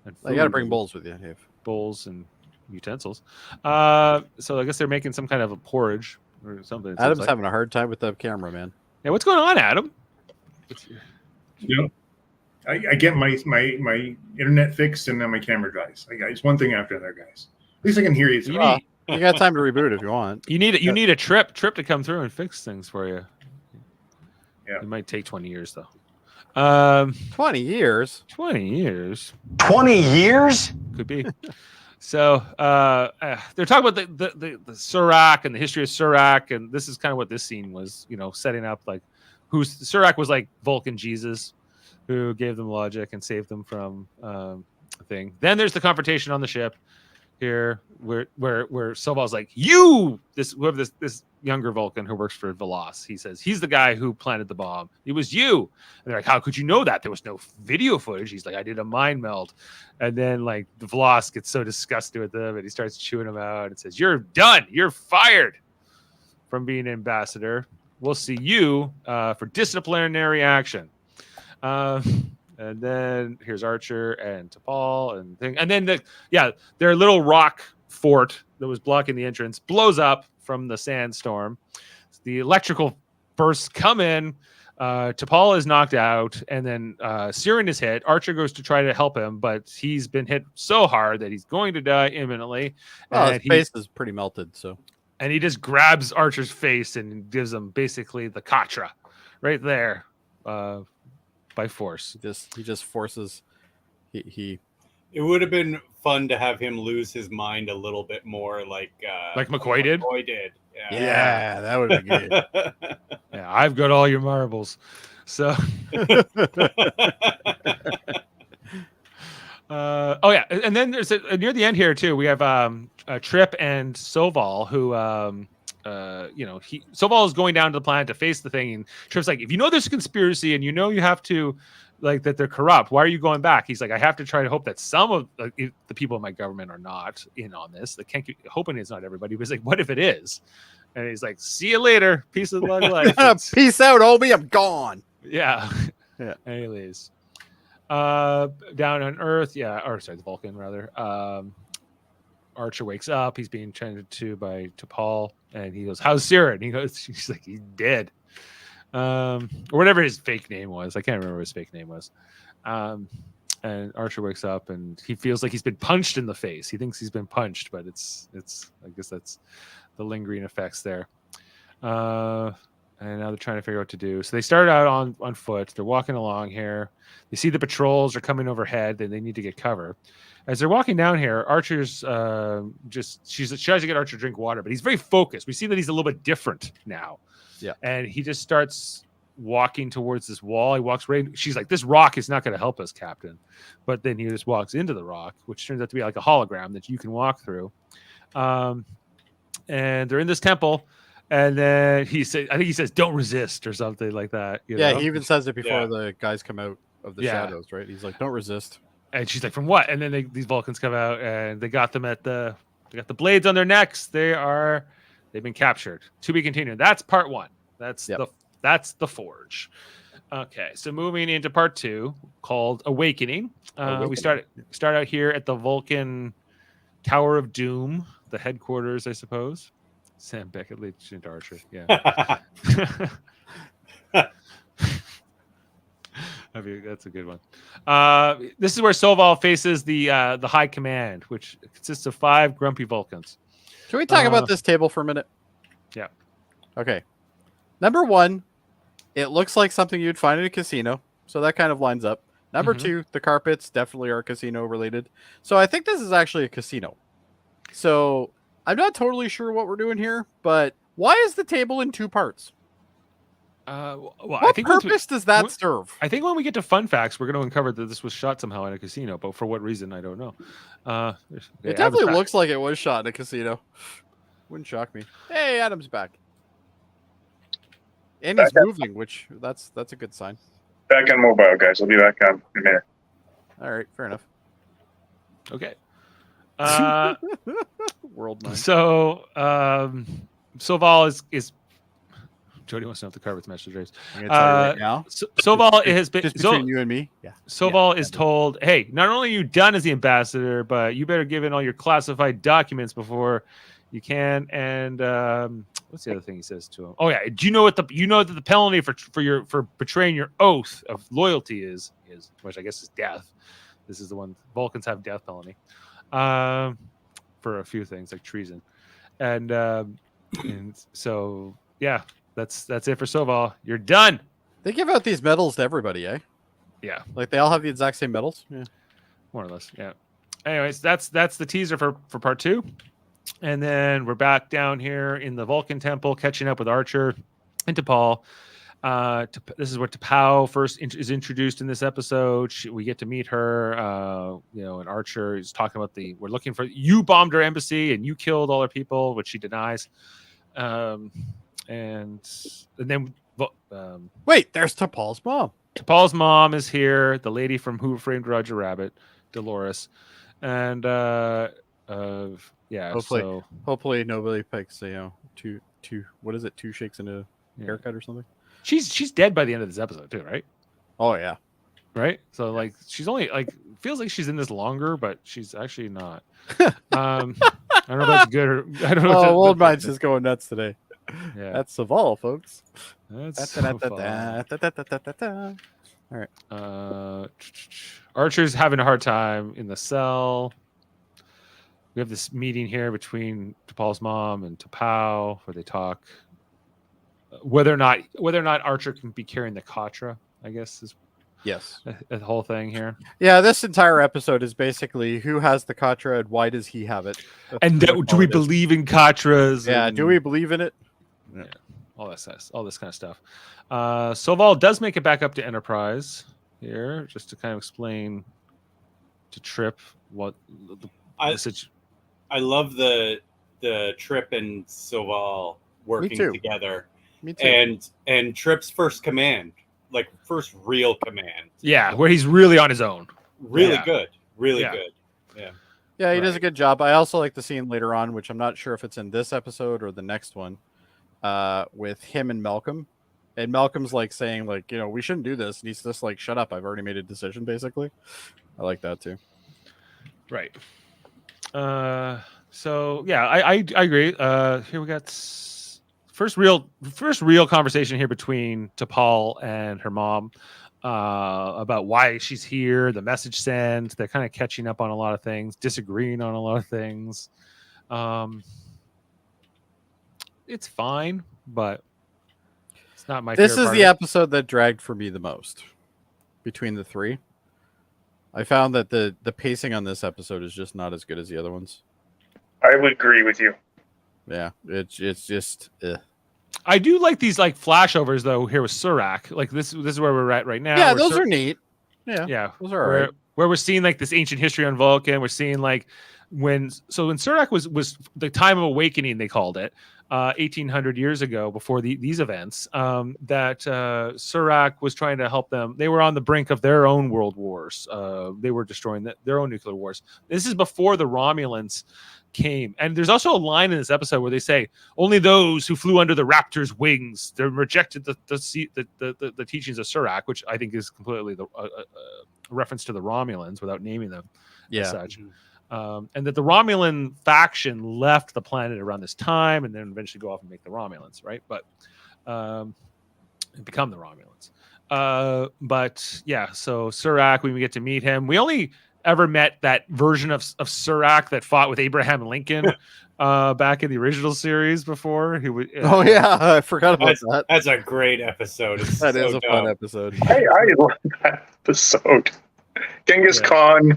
And You got to bring bowls with you, Dave. Bowls and utensils. So I guess they're making some kind of a porridge or something. Adam's having a hard time with the camera, man. Yeah, what's going on, Adam? You know, I get my internet fixed and then my camera dies. It's one thing after another, guys. At least I can hear you. You got time to reboot if you want. You need a trip to come through and fix things for you. Yeah. It might take 20 years though. 20 years. 20 years. 20 years? Could be. So they're talking about the Surak and the history of Surak, and this is kind of what this scene was, setting up like Surak was like Vulcan Jesus, who gave them logic and saved them from a thing. Then there's the confrontation on the ship here, where Soval's like, this younger Vulcan who works for Velas. He says he's the guy who planted the bomb. It was you. And they're like, how could you know that? There was no video footage. He's like, I did a mind meld. And then like the Velas gets so disgusted with him, and he starts chewing him out and says, you're done. You're fired from being ambassador. We'll see you for disciplinary action. And then here's Archer and T'Pol and then their little rock fort that was blocking the entrance blows up from the sandstorm. The electrical bursts come in. T'Pol is knocked out, and then Siren is hit. Archer goes to try to help him, but he's been hit so hard that he's going to die imminently. Well, his face is pretty melted, so. And he just grabs Archer's face and gives him basically the Katra right there by force. He just forces. He. It would have been fun to have him lose his mind a little bit more, like McCoy did. McCoy did. Yeah, that would have been good. Yeah, I've got all your marbles. So Oh yeah, and then there's near the end here too. We have Trip and Soval, who Soval is going down to the planet to face the thing, and Trip's like, if you know there's a conspiracy and you know you have to like that they're corrupt, why are you going back? He's like, I have to try to hope that some of the people in my government are not in on this. They can't keep hoping it's not everybody. But he's like, what if it is? And he's like, see you later, peace of life. Peace out, Obi. I'm gone. Yeah. Yeah. Anyways. Down on Earth, the Vulcan rather. Archer wakes up. He's being tended to by T'Pol, and he goes, "How's Sira?" And she's like, "He's dead," or whatever his fake name was. I can't remember what his fake name was. And Archer wakes up, and he feels like he's been punched in the face. He thinks he's been punched, but it's. I guess that's the lingering effects there. And now they're trying to figure out what to do. So they start out on foot. They're walking along here. They see the patrols are coming overhead, and they need to get cover. As they're walking down here, Archer's she tries to get Archer to drink water, but he's very focused. We see that he's a little bit different now. Yeah. And he just starts walking towards this wall. He walks right. She's like, "This rock is not going to help us, Captain." But then he just walks into the rock, which turns out to be like a hologram that you can walk through. And they're in this temple. And then I think he says, "Don't resist" or something like that. You know? He even says it before the guys come out of the shadows, right? He's like, "Don't resist." And she's like, "From what?" And then these Vulcans come out, and they got them they got the blades on their necks. They've been captured. To be continued. That's part 1. That's the Forge. Okay, so moving into part 2 called Awakening. We start out here at the Vulcan Tower of Doom, the headquarters, I suppose. Sam Beckett, Lieutenant Archer. Yeah. That's a good one. This is where Soval faces the High Command, which consists of 5 grumpy Vulcans. Can we talk about this table for a minute? Yeah. Okay. Number 1, it looks like something you'd find in a casino, so that kind of lines up. Number 2, the carpets definitely are casino related. So I think this is actually a casino. So I'm not totally sure what we're doing here, but why is the table in 2 parts? What purpose does that serve? I think when we get to fun facts, we're going to uncover that this was shot somehow in a casino, but for what reason, I don't know. It definitely looks like it was shot in a casino. Wouldn't shock me. Hey, Adam's back. And he's moving, which that's a good sign. Back on mobile, guys. I'll be back on in a minute. All right, fair enough. Okay. World mind. So Soval is Jody wants to know if the carpet's match the drapes. I'm gonna tell you right now. Soval has been just between you and me. Yeah. Soval is told, "Hey, not only are you done as the ambassador, but you better give in all your classified documents before you can." And what's the other thing he says to him? Oh yeah, do you know that the penalty for betraying your oath of loyalty is which I guess is death. This is the one Vulcans have death penalty. For a few things like treason, and so yeah, that's it for Soval. You're done. They give out these medals to everybody, eh? Yeah, like they all have the exact same medals. Yeah, more or less. Yeah. Anyways, that's the teaser for part 2, and then we're back down here in the Vulcan Temple, catching up with Archer and T'Pol. This is where T'Pau first is introduced in this episode. We get to meet her, and Archer is talking about we're looking for, you bombed our embassy and you killed all our people, which she denies. And then wait, there's T'Pol's mom. T'Pol's mom is here, the lady from Who Framed Roger Rabbit, Dolores, and hopefully nobody picks two what is it, 2 shakes and a haircut or something. She's dead by the end of this episode too, right? Oh yeah, right. So like she's only feels like she's in this longer, but she's actually not. I don't know if that's good or I don't know. Old mind's just going nuts today. Yeah, that's Soval, folks. That's all right. Archer's having a hard time in the cell. We have this meeting here between T'Pol's mom and T'Pau where they talk. Whether or not Archer can be carrying the Katra, I guess is the whole thing here. Yeah, this entire episode is basically who has the Katra and why does he have it. And do we believe in Katras? Yeah, do we believe in it? Yeah, all this kind of stuff. Soval does make it back up to Enterprise here, just to kind of explain to Trip what I love the Trip and Soval working together. Me too. And Trip's first command, like first real command. Yeah, where he's really on his own. Really good. Really Yeah. good. Yeah. Yeah, he does a good job. I also like the scene later on, which I'm not sure if it's in this episode or the next one, with him and Malcolm. And Malcolm's like saying, like, you know, we shouldn't do this. And he's just like, shut up. I've already made a decision, basically. I like that too. Right. So yeah, I agree. Here we got first real conversation here between T'Pol and her mom about why she's here, the message sent. They're kind of catching up on a lot of things, disagreeing on a lot of things. It's fine, but it's not my This favorite is part the of it. episode that dragged for me the most between the three. I found that the pacing on this episode is just not as good as the other ones. I would agree with you. Yeah, it's just I do like these like flashovers though here with Surak. Like this is where we're at right now. yeah, where those are neat. Yeah, those are all right. where we're seeing like this ancient history on Vulcan. We're seeing like when Surak was the time of awakening, they called it 1800 years ago before these events, that Surak was trying to help them. They were on the brink of their own world wars. They were destroying their own nuclear wars. This is before the Romulans came. And there's also a line in this episode where they say only those who flew under the Raptor's wings, they rejected the teachings of Surak, which I think is completely a reference to the Romulans without naming them as such. And that the Romulan faction left the planet around this time and then eventually go off and make the Romulans, right? But become the Romulans. But yeah, so Surak, when we get to meet him, we only ever met that version of Surak that fought with Abraham Lincoln back in the original series before. He would. Oh yeah, I forgot about that. That's a great episode. It's That is so a dumb. fun episode. I love that episode. Genghis Khan,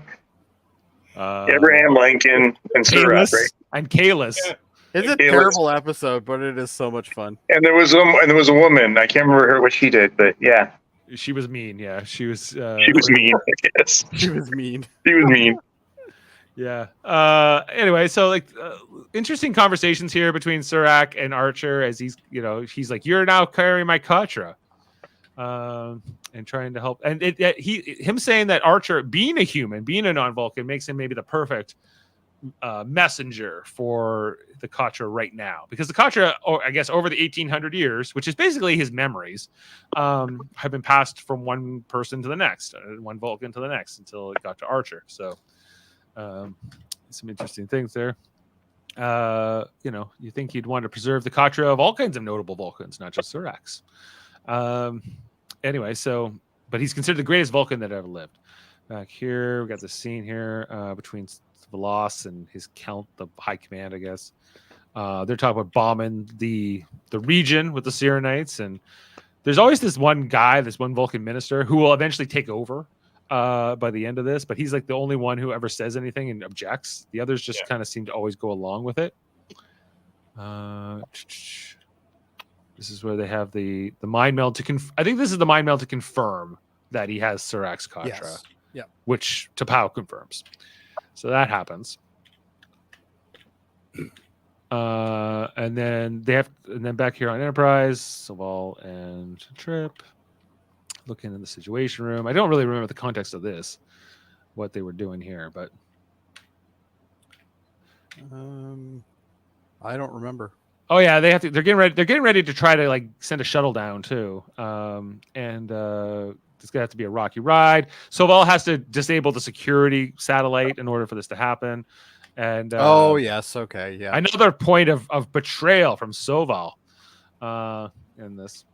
Abraham Lincoln, and Surak, right? And Kalis. Yeah. It's a It was- terrible episode, but it is so much fun. And there was a woman. I can't remember what she did, but yeah, She was mean. Yeah, she was. she was mean. I guess She was mean. she was mean. Yeah. Anyway, so like interesting conversations here between Surak and Archer as he's he's like, "You're now carrying my Katra," and trying to help. And him saying that Archer, being a human, being a non-Vulcan, makes him maybe the perfect messenger for the Katra right now, because the Katra, I guess, over the 1800 years, which is basically his memories, have been passed from one person to the next, one Vulcan to the next, until it got to Archer. So. Some interesting things there. You think you'd want to preserve the Katra of all kinds of notable Vulcans, not just Suraks. Anyway, but he's considered the greatest Vulcan that ever lived. Back here, we got the scene here between Velos and his count, the high command, I guess. They're talking about bombing the region with the Sirenites, and there's always this one Vulcan minister who will eventually take over by the end of this, but he's like the only one who ever says anything and objects. The others just kind of seem to always go along with it. This is where they have the mind meld to I think this is the mind meld to confirm that he has Surak's Katra, Yes. Yeah. which T'Pau confirms. So that happens. And then back here on Enterprise, Soval and Trip looking in the situation room. I don't really remember the context of this, what they were doing here, but I don't remember. oh yeah, they're getting ready to try to like send a shuttle down too. And it's gonna have to be a rocky ride. Soval has to disable the security satellite in order for this to happen. And Oh yes, okay, yeah. another point of betrayal from Soval in this.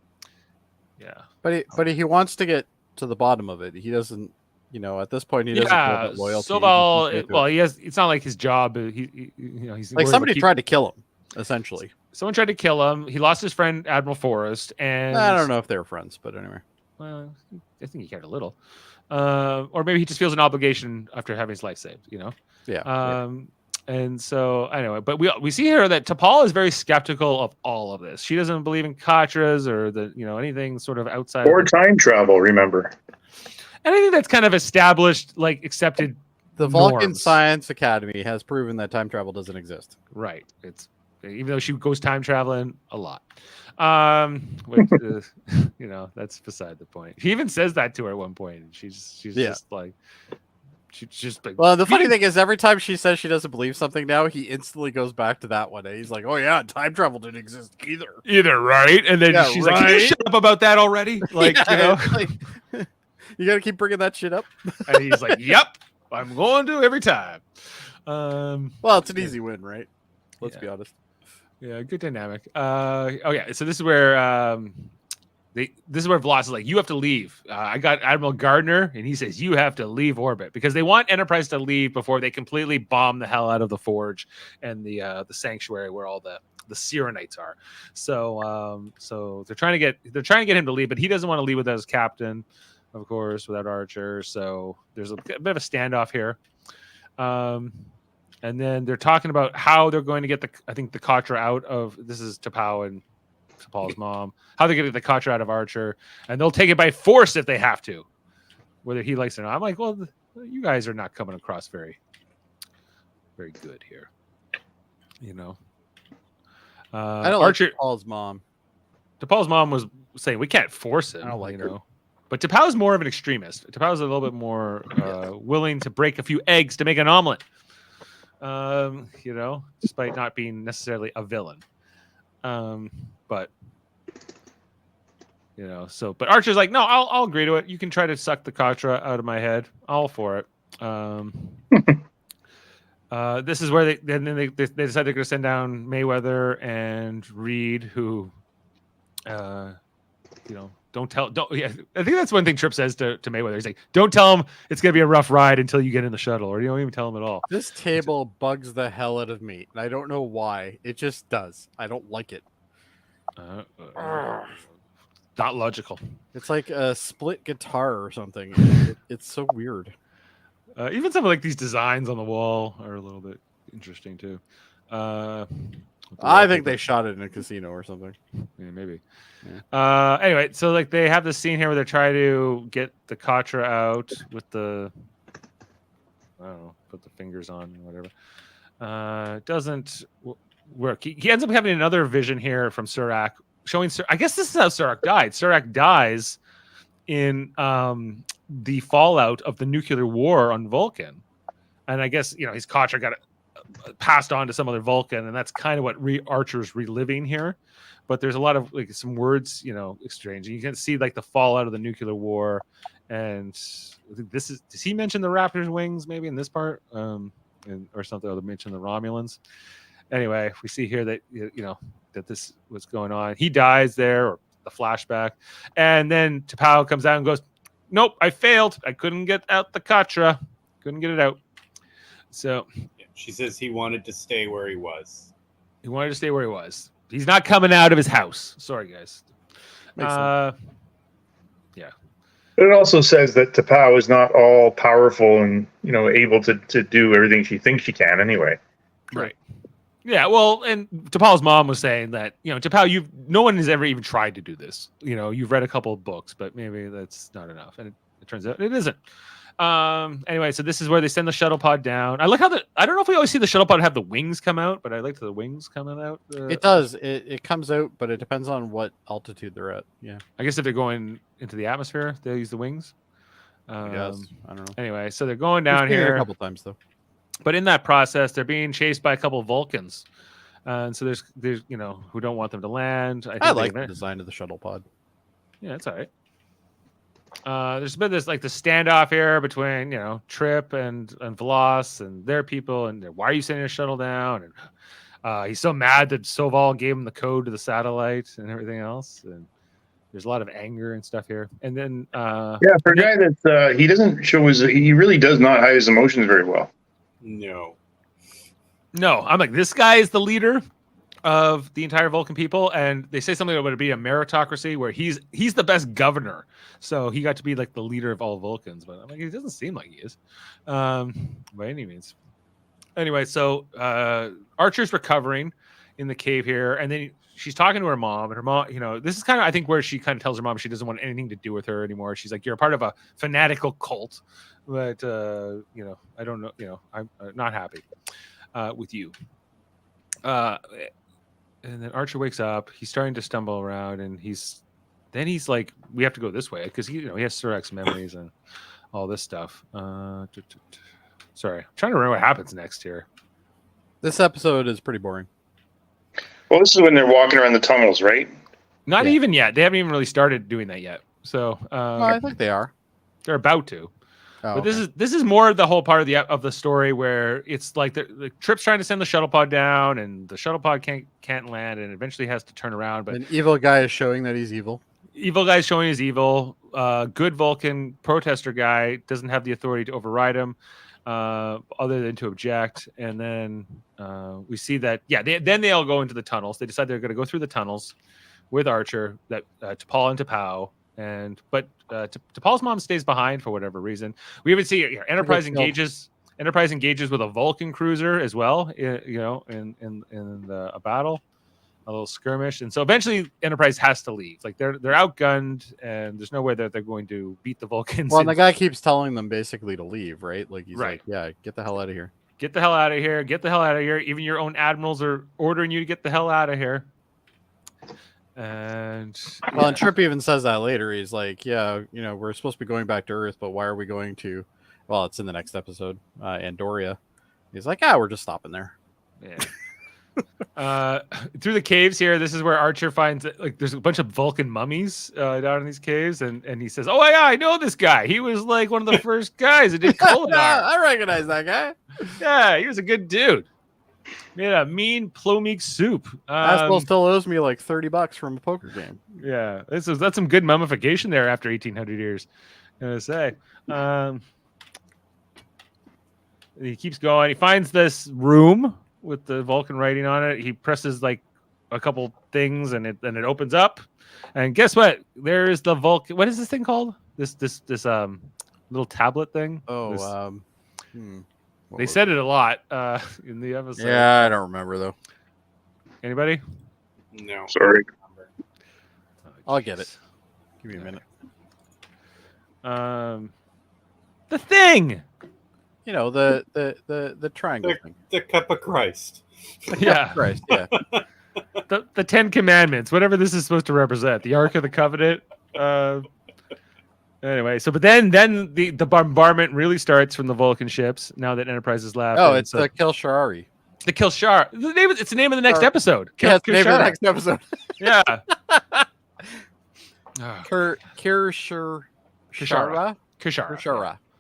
Yeah. But he wants to get to the bottom of it. He doesn't, at this point he doesn't care about loyalty. Soval, well, he has. It's not like his job. He's like worried somebody about tried to kill him, essentially. Someone tried to kill him. He lost his friend Admiral Forrest, and I don't know if they were friends, but anyway. Well, I think he cared a little, or maybe he just feels an obligation after having his life saved. Yeah. And so anyway, but we see here that T'Pol is very skeptical of all of this. She doesn't believe in Katras or anything sort of outside Or time travel, remember. anything that's kind of established, like accepted The Vulcan norms. Science Academy has proven that time travel doesn't exist. Right. It's even though she goes time traveling a lot. Which that's beside the point. He even says that to her at one point, and she's just like, she's just like. Well, the funny thing is, every time she says she doesn't believe something now, he instantly goes back to that one. And he's like, "Oh yeah, time travel didn't exist either." Right, and then she's like, "Can you shut up about that already?" Like, you gotta keep bringing that shit up. And he's like, "Yep, I'm going to every time." Well, it's an easy win, right? Let's be honest. Yeah, good dynamic. So this is where Vloss is like, you have to leave. I got Admiral Gardner, and he says you have to leave orbit because they want Enterprise to leave before they completely bomb the hell out of the Forge and the sanctuary where all the Sirenites are. So they're trying to get him to leave, but he doesn't want to leave without his captain, of course, without Archer. So there's a bit of a standoff here. And then they're talking about how they're going to get the Katra out of, this is T'Pau and T'Pau's mom, how they're going to get the Katra out of Archer, and they'll take it by force if they have to, whether he likes it or not. I'm like, well, you guys are not coming across very, very good here. I don't Archer, like T'Pau's mom. T'Pau's mom was saying we can't force him. I don't like her. But T'Pau's more of an extremist. T'Pau's a little bit more willing to break a few eggs to make an omelet. Despite not being necessarily a villain. But Archer's like, no, I'll agree to it. You can try to suck the Katra out of my head. All for it. This is where they decide they're going to send down Mayweather and Reed, who, don't tell. I think that's one thing Trip says to Mayweather. He's like, don't tell him it's going to be a rough ride until you get in the shuttle, or you don't even tell him at all. This table bugs the hell out of me, and I don't know why. It just does. I don't like it. Not logical. It's like a split guitar or something. It's so weird. Even some of like these designs on the wall are a little bit interesting too. I think they shot it in a casino or something. Yeah, maybe. Yeah. Anyway, so like they have this scene here where they're trying to get the Katra out with the, I don't know, put the fingers on or whatever. Doesn't work. He ends up having another vision here from Surak showing. I guess this is how Surak died. Surak dies in the fallout of the nuclear war on Vulcan, and I guess his Katra got passed on to some other Vulcan, and that's kind of what Archer's reliving here. But there's a lot of like some words, exchanging. You can see like the fallout of the nuclear war, and I think this is. Does he mention the Raptor's wings maybe in this part, or something? Or mention the Romulans. Anyway, we see here that that this was going on. He dies there, or the flashback, and then T'Pau comes out and goes, "Nope, I failed. I couldn't get out the Katra. Couldn't get it out." So she says he wanted to stay where he was. He wanted to stay where he was. He's not coming out of his house. Sorry, guys. Yeah. But it also says that T'Pau is not all powerful and able to do everything she thinks she can anyway. Right. Yeah. Well, and T'Pau's mom was saying that T'Pau, no one has ever even tried to do this. You've read a couple of books, but maybe that's not enough, and it turns out it isn't. Anyway, so this is where they send the shuttle pod down. I like how I don't know if we always see the shuttle pod have the wings come out, but I like the wings coming out. It does. It comes out, but it depends on what altitude they're at. Yeah. I guess if they're going into the atmosphere, they'll use the wings. Yes. I don't know. Anyway, so they're going down here a couple times though. But in that process, they're being chased by a couple of Vulcans, and so there's who don't want them to land. I like the design of the shuttle pod. Yeah, that's all right. There's been this like the standoff here between Trip and Vloss and their people, and why are you sending a shuttle down? And he's so mad that Soval gave him the code to the satellite and everything else. And there's a lot of anger and stuff here. And then for a guy that he doesn't show he really does not hide his emotions very well. No, I'm like, this guy is the leader of the entire Vulcan people, and they say something about it being a meritocracy where he's the best governor, so he got to be like the leader of all Vulcans. But I'm like, it doesn't seem like he is, by any means. Anyway, so Archer's recovering in the cave here, and then she's talking to her mom, and her mom, this is kind of, I think, where she kind of tells her mom she doesn't want anything to do with her anymore. She's like, you're a part of a fanatical cult, but I don't know, I'm not happy with you. And then Archer wakes up. He's starting to stumble around, and he's like, we have to go this way because he has Surak's memories and all this stuff. Sorry, I'm trying to remember what happens next here. This episode is pretty boring. Well, this is when they're walking around the tunnels, right? Not even yet. They haven't even really started doing that yet. So I think they are. They're about to. Oh, But this is more the whole part of the story where it's like the Trip's trying to send the shuttle pod down, and the shuttle pod can't land, and eventually has to turn around. But an evil guy is showing that he's evil. Evil guy's showing he's evil. Good Vulcan protester guy doesn't have the authority to override him, other than to object. And then we see that then they all go into the tunnels. They decide they're going to go through the tunnels with Archer, that T'Pol and T'Pau. But T'Pol's mom stays behind for whatever reason. We even see Enterprise engages with a Vulcan cruiser as well. In a battle, a little skirmish, and so eventually Enterprise has to leave. Like they're outgunned, and there's no way that they're going to beat the Vulcans. Well, and the guy keeps telling them basically to leave, right? Like he's right. like, yeah, get the hell out of here. Get the hell out of here. Get the hell out of here. Even your own admirals are ordering you to get the hell out of here. And and Trip even says that later. He's like, yeah, we're supposed to be going back to Earth, but why are we going to? Well, it's in the next episode, Andoria. He's like, we're just stopping there. Yeah. Through the caves here, this is where Archer finds like there's a bunch of Vulcan mummies down in these caves, and he says, "Oh yeah, I know this guy. He was like one of the first guys that did Kolodar. I recognize that guy. Yeah, he was a good dude. Made a mean plomik soup. Asshole still owes me like $30 from a poker game. Yeah, that's some good mummification there after 1,800 years. I'm gonna say. He keeps going. He finds this room with the Vulcan writing on it. He presses like a couple things, and it opens up. And guess what? There's the Vulcan. What is this thing called? This little tablet thing. Oh, they said it a lot in the episode. Yeah, I don't remember though. Anybody? No. Sorry. I'll get it. Give me a minute. The thing. The triangle thing. The cup of Christ. Yeah. Christ, yeah. The 10 Commandments, whatever this is supposed to represent. The Ark of the Covenant. Anyway, but then the bombardment really starts from the Vulcan ships now that Enterprise is left. Oh, it's the Kir'Shara. The Kir'Shara. It's the name of the next episode. Yeah, it's the name of the next episode. Yeah. Kir'Shara.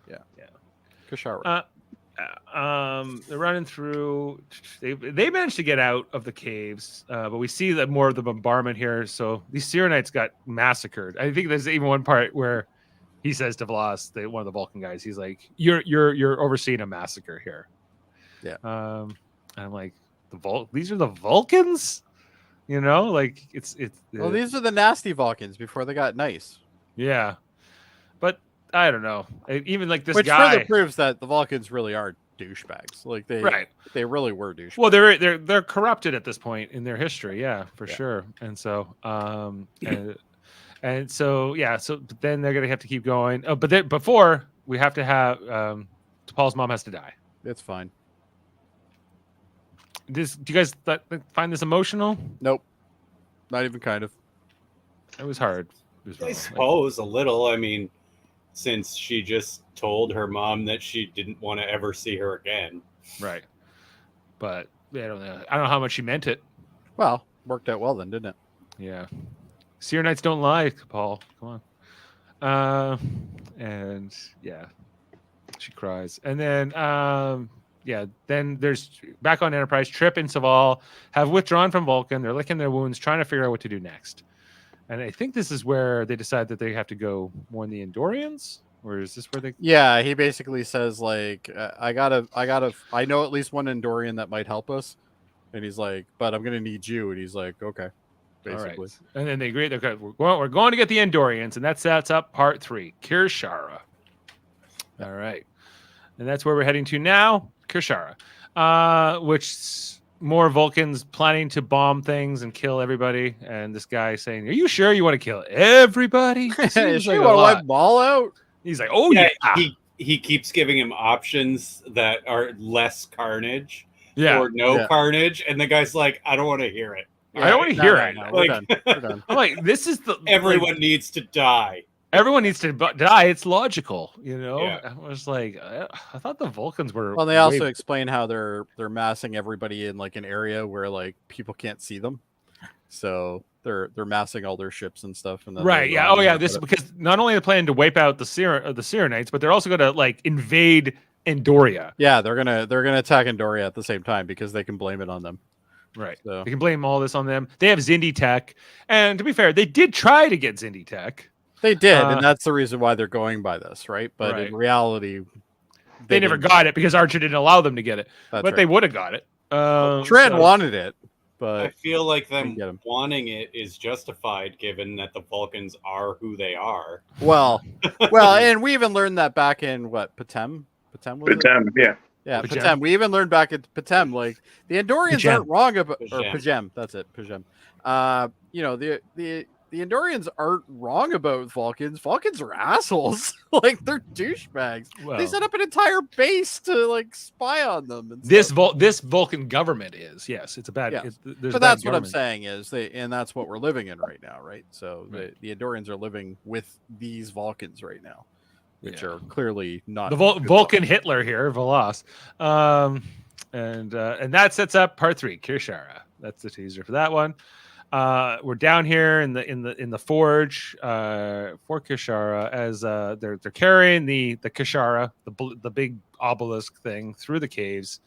Yeah. Kir'Shara. They're running through. They managed to get out of the caves, but we see that more of the bombardment here. So these Sirenites got massacred. I think there's even one part where he says to Vlas, one of the Vulcan guys, he's like, "You're overseeing a massacre here." Yeah. And I'm like, these are the Vulcans, like it's. Well, these are the nasty Vulcans before they got nice. Yeah, but I don't know. Even like this Which guy further proves that the Vulcans really are douchebags. Like they really were douchebags. Well, they're corrupted at this point in their history, for sure. And so but then they're gonna have to keep going. Oh, but then before we have to have T'Pol's mom has to die. It's fine. Do you guys find this emotional? Nope. Not even kind of. It was hard. I suppose a little. I mean, since she just told her mom that she didn't want to ever see her again. Right. But I don't know how much she meant it. Well, worked out well then, didn't it? Yeah. Sirenites don't lie, Paul. Come on. And yeah, she cries. And then then there's back on Enterprise. Trip and Saval have withdrawn from Vulcan. They're licking their wounds, trying to figure out what to do next. And I think this is where they decide that they have to go warn the Andorians, or is this where they? Yeah, he basically says like, I know at least one Andorian that might help us, and he's like, but I'm gonna need you, and he's like, okay, basically. Right. And then they agree. We're going to get the Andorians, and that sets up part 3, Kir'Shara. All right, and that's where we're heading to now, Kir'Shara, which more Vulcans planning to bomb things and kill everybody, and this guy saying, "Are you sure you want to kill everybody?" Seems Sure, like you a want to lot. wipe them all out? He's like, "Oh yeah, He keeps giving him options that are less carnage yeah." or no Yeah. carnage, and the guy's like, "I don't want to hear it. I don't want to hear it. No, Like- we're done. We're done. I'm like, this is the Everyone needs to die." everyone needs to die. It's logical, you know. Yeah. I was like, I thought the Vulcans were. Well, they way- also explain how they're massing everybody in like an area where like people can't see them, so they're massing all their ships and stuff. And then right, yeah, oh yeah. This is because not only are they planning to wipe out the Sirenites, but they're also going to like invade Andoria. yeah, they're gonna attack Andoria at the same time because they can blame it on them. Right. So They can blame all this on them. They have Zindi Tech, and to be fair, they did try to get Zindi Tech. they did, Uh, and that's the reason why they're going by this, right? But Right. in reality, They never didn't. got it because Archer didn't allow them to get it, That's but right. they would have got it. Trent so- wanted it, I but feel like didn't them get 'em. wanting it is justified given that the Vulcans are who they are. well, and we even learned that back in what Patem was But it? yeah. Yeah, Pajem. Patem. We even learned back at Patem, like the Andorians Pajem. aren't wrong about or Pajem. Pajem. That's it, Pajem. You know, the Andorians aren't wrong about Vulcans. Vulcans are assholes. Like they're douchebags. Well, They set up an entire base to like spy on them. And this stuff. this Vulcan government is it's a bad. Yeah. There's a But bad that's what I'm government. saying is and that's what we're living in right now, right? So Right. the Andorians are living with these Vulcans right now, which Yeah. are clearly not The good Vulcan Vulcans. Hitler here, Volos, and that sets up part 3, Kir'Shara. That's the teaser for that one. We're down here in the forge for Kir'Shara as they're carrying the Kir'Shara, the big obelisk thing through the caves.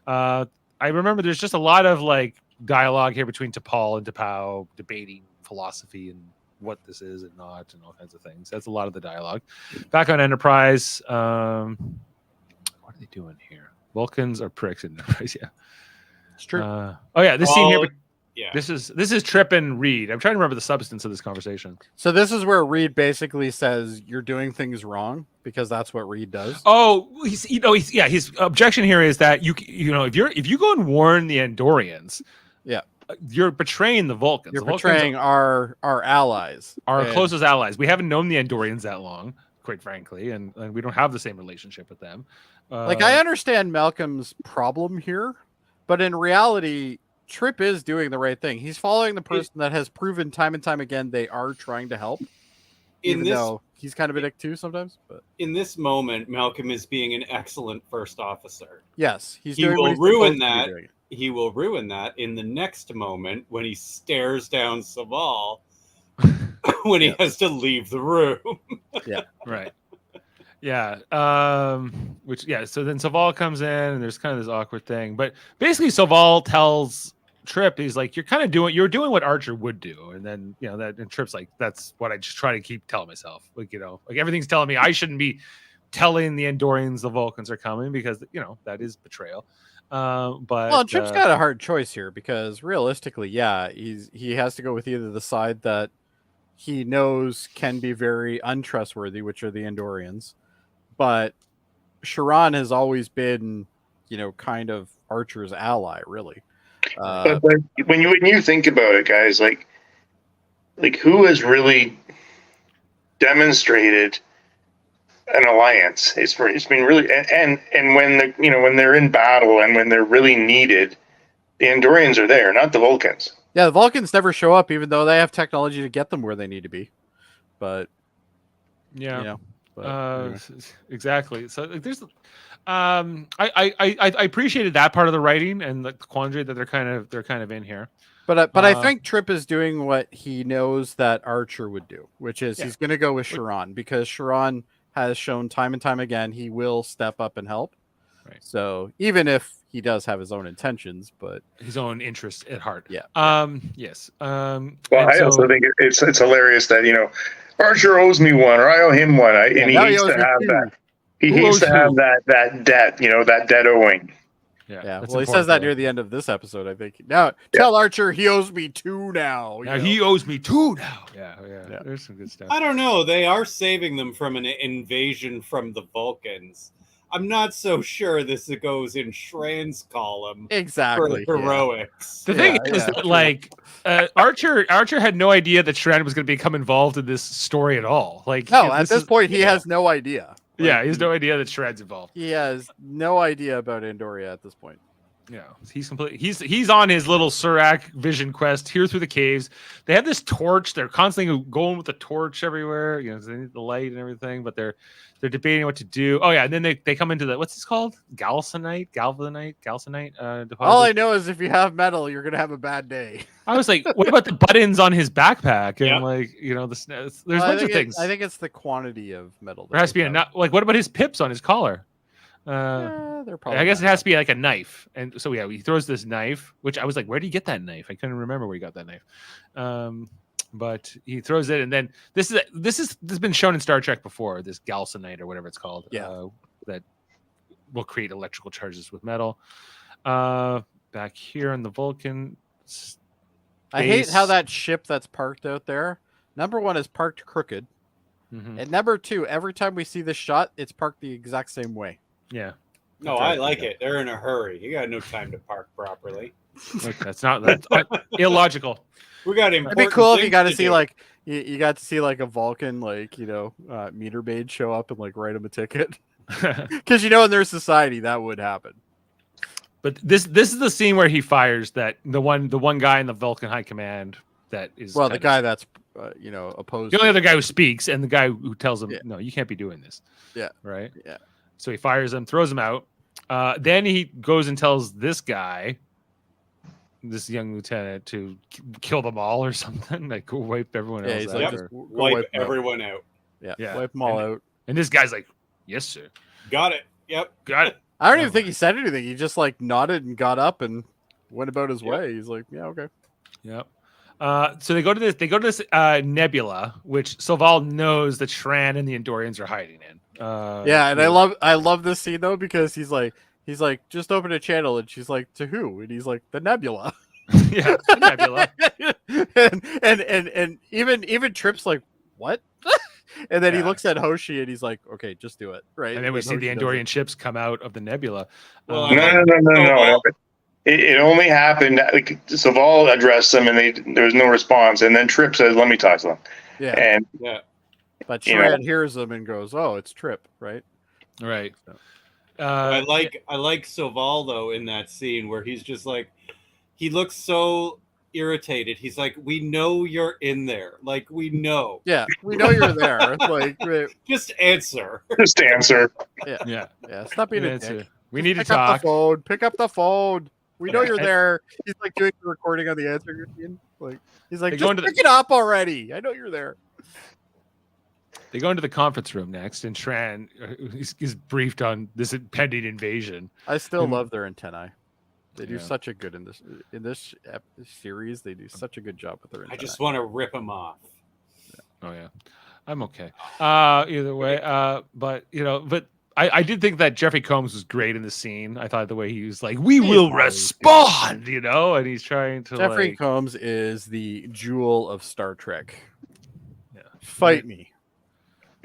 I remember there's just a lot of like dialogue here between T'Pol and T'Pau debating philosophy and what this is and not and all kinds of things. That's a lot of the dialogue. Back on Enterprise, what are they doing here? Vulcans are pricks in Enterprise, yeah. It's true. Oh yeah, this scene here. Yeah. This is Trip and Reed. I'm trying to remember the substance of this conversation. So this is where Reed basically says you're doing things wrong because that's what Reed does. Oh, his objection here is that you know if you go and warn the Andorians, Yeah. you're betraying the Vulcans. You're The Vulcans betraying our allies. are our And- closest allies. We haven't known the Andorians that long, quite frankly, and we don't have the same relationship with them. Like I understand Malcolm's problem here, but in reality, Trip is doing the right thing. He's following the person that has proven time and time again they are trying to help. Even though he's kind of a dick too sometimes. But in this moment, Malcolm is being an excellent first officer. yes, he's He doing will what he's ruin supposed to be that. doing. He will ruin that in the next moment when he stares down Saval when he has to leave the room. Right. Yeah. So then Saval comes in and there's kind of this awkward thing. But basically Saval tells Trip, he's like, you're doing what Archer would do. And then, you know, that and Trip's like, that's what I just try to keep telling myself. Like, you know, like everything's telling me I shouldn't be telling the Andorians the Vulcans are coming because, you know, that is betrayal. But Well, and Trip's got a hard choice here because realistically, yeah, he has to go with either the side that he knows can be very untrustworthy, which are the Andorians, but Sharon has always been, you know, kind of Archer's ally, really. But when you think about it, guys, like who has really demonstrated an alliance? It's been really and when they're in battle and when they're really needed, the Andorians are there, not the Vulcans. Yeah, the Vulcans never show up, even though they have technology to get them where they need to be. But yeah. you know, anyway. Exactly. So like, there's I appreciated that part of the writing and the quandary that they're kind of in here. But I think Trip is doing what he knows that Archer would do, which is he's going to go with Sharon because Sharon has shown time and time again he will step up and help. Right. So even if he does have his own intentions, but His own interests at heart. Yeah. Yes. Well, I also think it's hilarious that Archer owes me one or I owe him one, and he now hates owes to me have two. that. He Who hates owes to have who? that debt, that debt owing. Yeah. yeah. that's Well, he important says that to near him. the end of this episode, I think. Now tell Archer he owes me 2 now. Now he owes me 2 now. Yeah. Yeah. There's some good stuff. I don't know. They are saving them from an invasion from the Vulcans. I'm not so sure this goes in Shran's column Exactly. for heroics. The thing is yeah, that, like, Archer had no idea that Shran was going to become involved in this story at all. Like, No, at this point, he has no idea. Yeah, he has no idea that Shran's involved. He has no idea about Andoria at this point. Yeah, he's on his little Surak vision quest here through the caves. They have this torch. They're constantly going with the torch everywhere. You know, they need the light and everything, but they're debating what to do. Oh yeah, and then they come into the, what's this called? Galvanite deposit. All I know is if you have metal, you're gonna have a bad day. I was like, what about the buttons on his backpack? And Yeah. like, you know, there's a bunch of things. I think it's the quantity of metal. There has to be like, what about his pips on his collar? They're probably I guess it has to be like a knife. And so yeah, he throws this knife, which I was like, where did he get that knife? I couldn't remember where he got that knife. But he throws it, and then this has been shown in Star Trek before, this galvanite or whatever it's called. Yeah. That will create electrical charges with metal. Back here on the Vulcan. I hate how that ship that's parked out there, number one, is parked crooked. Mhm. And number two, every time we see this shot, it's parked the exact same way. Yeah. No, I like it. They're in a hurry. You got no time to park properly. Like, that's illogical. We got It'd important be cool if you things got to to see do. like you got to see like a Vulcan, like, you know, meter maid show up and like write him a ticket, because you know in their society that would happen. But this is the scene where he fires that the one guy in the Vulcan High Command that is The guy that's you know, opposed. the only other guy who speaks, and the guy who tells him, Yeah. no, you can't be doing this. Yeah. Right. Yeah. So he fires him, throws him out. Then he goes and tells this guy, this young lieutenant, to kill them all or something. Like, go wipe everyone Yeah, else he's out. like, or- just go Wipe them out. everyone out. Yeah, Yeah. wipe them all out. and this guy's like, yes, sir. Got it. Yep. Got it. I don't Oh even think he said anything. He just like nodded and got up and went about his Yep. way. He's like, yeah, okay. Yep. So they go to this nebula, which Soval knows that Shran and the Andorians are hiding in. Yeah, and I love this scene though, because he's like, just open a channel, and she's like, to who? And he's like, the nebula. yeah, the nebula. and even Trip's like, what? And then he Yeah. looks at Hoshi and he's like, okay, just do it, right? And then we see the Hoshi does Andorian it. ships come out of the nebula. Well, No. It only happened. Like, Saval addressed them, and there was no response. And then Trip says, "Let me talk to them." Yeah, And Yeah. but you know. Shran hears them and goes, oh, it's Trip, right? Right. I like Soval though in that scene where he's just like, he looks so irritated. He's like, "We know you're in there. Like, we know. Yeah, we know you're there. Like, Just answer." just answer. Yeah. stop being a Answer. dick. We need to Pick up talk. the phone. Pick up the phone. We know Yeah, you're and- there. He's like doing the recording on the answering machine. Like, he's like, They go just into the- pick it up already. I know you're there. They go into the conference room next, and Shran is briefed on this impending invasion. I still Mm. love their antennae. They do Yeah. such a good in this series. They do such a good job with their I antennae. just want to rip him off. Oh yeah, I'm okay. Either way, but you know, I did think that Jeffrey Combs was great in the scene. I thought the way he was like, "We will always respond," you know, and he's trying to Jeffrey like, Combs is the jewel of Star Trek. Yeah. Fight me.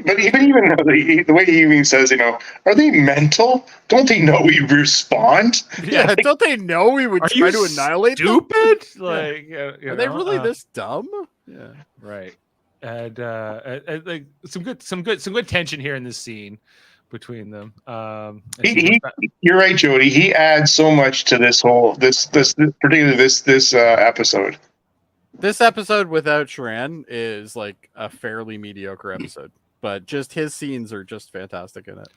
But even the way he even says, are they mental? Don't they know we respond? Yeah, don't they know we would Are try you to annihilate them? stupid? Like, you Are they know, really this dumb? Yeah. right? And like some good tension here in this scene between them. You're right, Jody. He adds so much to this particularly this episode. This episode without Shran is like a fairly mediocre episode, but just his scenes are just fantastic in it.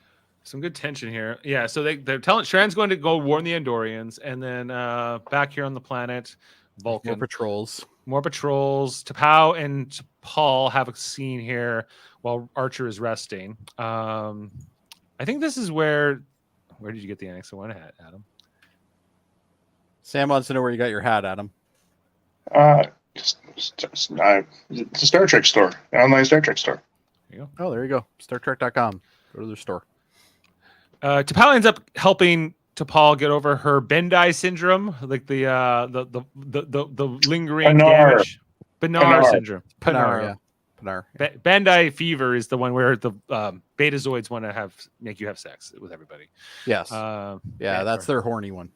Some good tension here. Yeah, so they're telling Shran's going to go warn the Andorians, and then back here on the planet, Vulcan. More patrols. More patrols. T'Pau and T'Pol have a scene here while Archer is resting. I think this is where did you get the Annex 1 hat, Adam? Sam wants to know where you got your hat, Adam. It's a Star Trek store, an online Star Trek store. There you Oh, there you go. StarTrek.com. Go to their store. go. T'Pau ends up helping T'Pol get over her Bendai syndrome, like the lingering Panar. damage. Panar syndrome. Panar, yeah. Nar. Bandai Fever is the one where the Betazoids want to make you have sex with everybody. Yes. That's their horny one.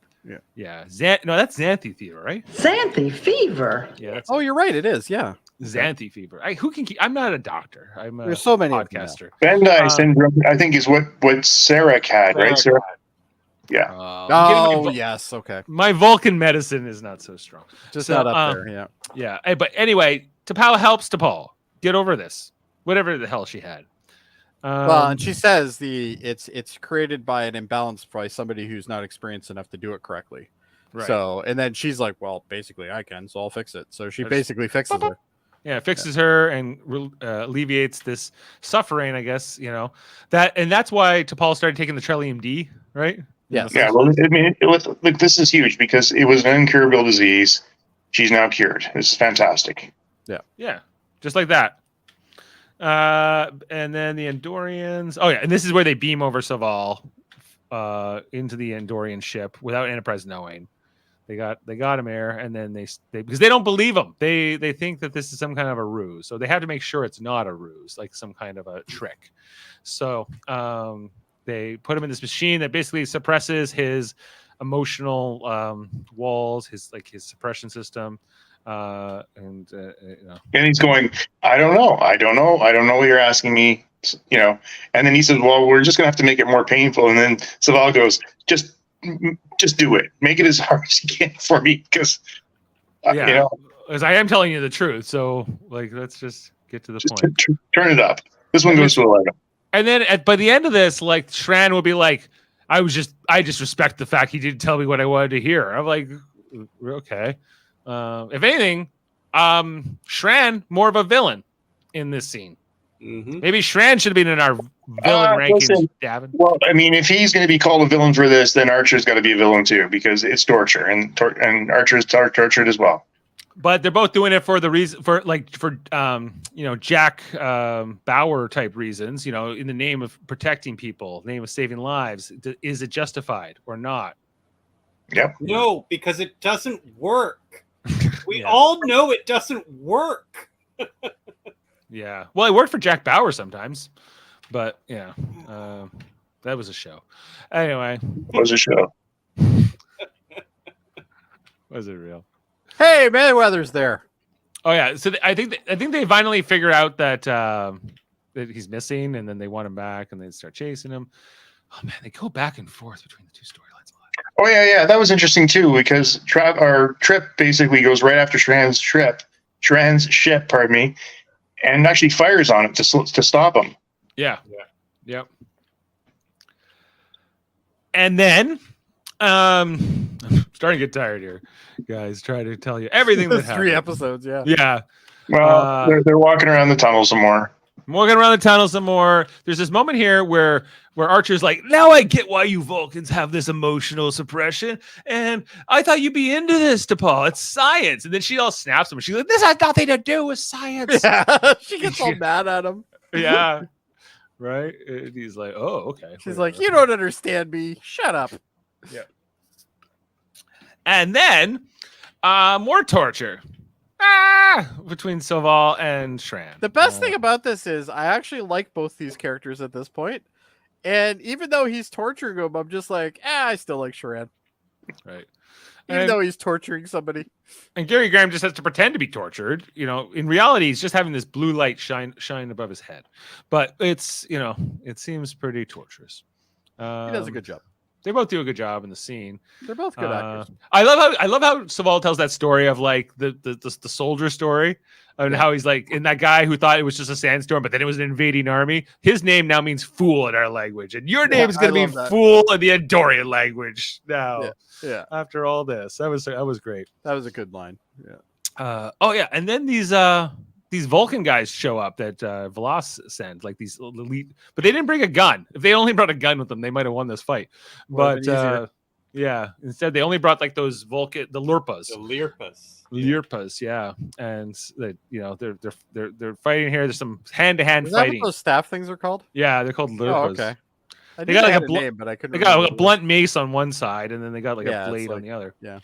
Yeah. No, that's Xanthi Fever, right? Xanthi Fever. Yeah. You're right. It is. Yeah. Xanthi Fever. I'm not a doctor. I'm a There's so many podcaster. Bandai syndrome, I think, is what Sarah had, right? Sarah? Yeah. Yes. Okay. My Vulcan medicine is not so strong. Just not up there. Yeah. Yeah. But anyway, T'Pol helps T'Pol get over this, whatever the hell she had. And she says it's created by an imbalance by somebody who's not experienced enough to do it correctly. Right. So, and then she's like, well, basically I can, so I'll fix it. So she basically fixes her. Yeah, fixes her and alleviates this suffering, I guess, and that's why T'Pol started taking the Trillium D, right? Yes. Yeah. Well, I mean, this is huge because it was an incurable disease. She's now cured. This is fantastic. Yeah. Just like that. And then the Andorians. Oh yeah, and this is where they beam over Soval into the Andorian ship without Enterprise knowing. They got him there, and then they because they don't believe him. They think that this is some kind of a ruse, so they have to make sure it's not a ruse, like some kind of a trick. So they put him in this machine that basically suppresses his emotional walls, his suppression system. And he's going, I don't know what you're asking me, and then he says, well, we're just gonna have to make it more painful, and then Soval goes, just do it, make it as hard as you can for me, because as I am telling you the truth, so let's just get to the point. Turn it up. This one goes to 11. And then by the end of this, Shran will be like, I just respect the fact he didn't tell me what I wanted to hear. I'm like, okay. If anything, Shran more of a villain in this scene. Mm-hmm. Maybe Shran should have been in our villain rankings, Davan. Well, I mean, if he's going to be called a villain for this, then Archer's got to be a villain too, because it's torture, and Archer's tortured as well. But they're both doing it for the reason for Jack Bauer type reasons. In the name of protecting people, name of saving lives. Is it justified or not? Yep. No, because it doesn't work. We all know it doesn't work. Yeah. Well, it worked for Jack Bauer sometimes, but that was a show. Anyway, it was a show. Was it real? Hey, Mayweather's there. Oh yeah. So I think they finally figure out that he's missing, and then they want him back, and they start chasing him. Oh man, they go back and forth between the two storylines. Oh yeah, that was interesting too, because our Trip basically goes right after Shran's ship, pardon me, and actually fires on it to stop him. Yeah. Yep. And then, I'm starting to get tired here, guys. Trying to tell you everything that happened. 3 episodes, yeah. Yeah. Well, they're walking around the tunnel some more. Walking around the tunnel some more. There's this moment here where Archer's like, now I get why you Vulcans have this emotional suppression, and I thought you'd be into this, T'Pol. It's science. And then she all snaps him. She's like, this has nothing to do with science. Yeah, she gets all mad at him. Yeah. Right? And he's like, oh, okay. She's like, you don't understand me. Shut up. Yeah. And then more torture. Between Soval and Shran. The best thing about this is I actually like both these characters at this point. And even though he's torturing him, I'm just like, I still like Shran. Right. Even though he's torturing somebody. And Gary Graham just has to pretend to be tortured. In reality, he's just having this blue light shine above his head. But it's, it seems pretty torturous. He does a good job. They both do a good job in the scene. They're both good actors. I love how Soval tells that story of the soldier story and how he's like, and that guy who thought it was just a sandstorm, but then it was an invading army. His name now means fool in our language, and your name is going to be fool in the Andorian language now. Yeah. After all this, that was great. That was a good line. Yeah. And then these Vulcan guys show up that Velas sent, like these elite, but they didn't bring a gun. If they only brought a gun with them, they might have won this fight. But instead they only brought like those Vulcan, the Lurpas. The Lurpas, yeah. And they're fighting here. There's some hand-to-hand Is that fighting. what those staff things are called? Yeah, they're called Lurpas. Oh, okay. They got like a name, but I couldn't. They got like a blunt mace on one side, and then they got like a blade on the other. Yeah.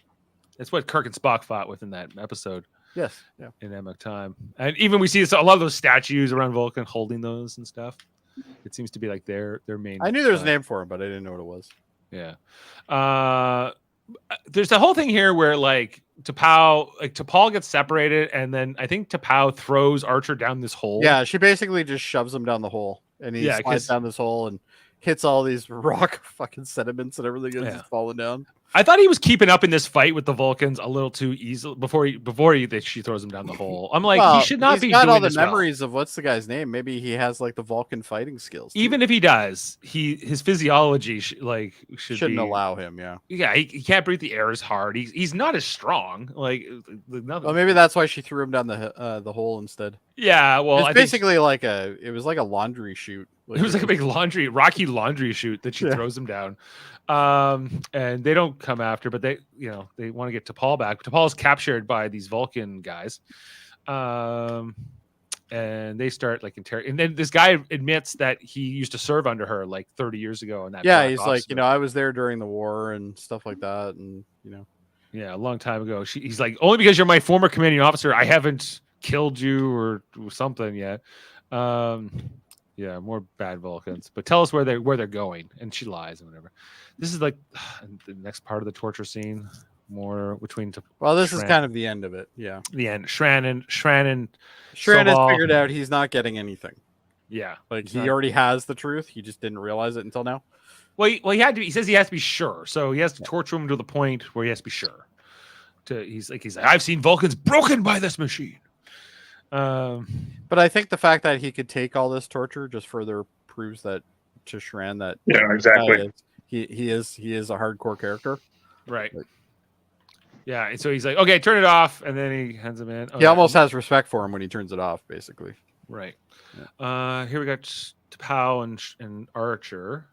It's what Kirk and Spock fought with in that episode. Yes. Yeah. in Emek time. And even we see a lot of those statues around Vulcan holding those and stuff. It seems to be like their main. I knew there was a name for him, but I didn't know what it was. Yeah. There's the whole thing here where like T'Pol gets separated, and then I think T'Pau throws Archer down this hole. Yeah, she basically just shoves him down the hole, and he slides down this hole and hits all these rock fucking sediments and everything is just falling down. I thought he was keeping up in this fight with the Vulcans a little too easily before she throws him down the hole. I'm like, he should not be got doing all the this memories of what's the guy's name. Maybe he has like the Vulcan fighting skills. Too. Even if he does, his physiology shouldn't allow him. Yeah. Yeah, he can't breathe the air as hard. He's not as strong. Like nothing. Well, maybe that's why she threw him down the hole instead. Yeah. Well, it's basically like it was like a laundry chute. It was like a big rocky laundry chute that she throws him down. And they don't come after, but they want to get T'Pol back. T'Pol is captured by these Vulcan guys. And they start like interrogating. And then this guy admits that he used to serve under her like 30 years ago. And he's like, I was there during the war and stuff like that. And, yeah, a long time ago. He's like, only because you're my former commanding officer, I haven't killed you or something yet. Yeah, more bad Vulcans. But tell us where they're going, and she lies and whatever. This is like the next part of the torture scene. More between. This is kind of the end of it. Yeah, the end. Shran has figured out he's not getting anything. Yeah, like he already has the truth. He just didn't realize it until now. Well, he had to. He says he has to be sure, so he has to torture him to the point where he has to be sure. He's like, I've seen Vulcans broken by this machine. But I think the fact that he could take all this torture just further proves that to Shran that exactly he is a hardcore character, right? Yeah, and so he's like, okay, turn it off, and then he hands him in. He almost has respect for him when he turns it off, basically. Right. Yeah. Here we got T'Pau and Archer.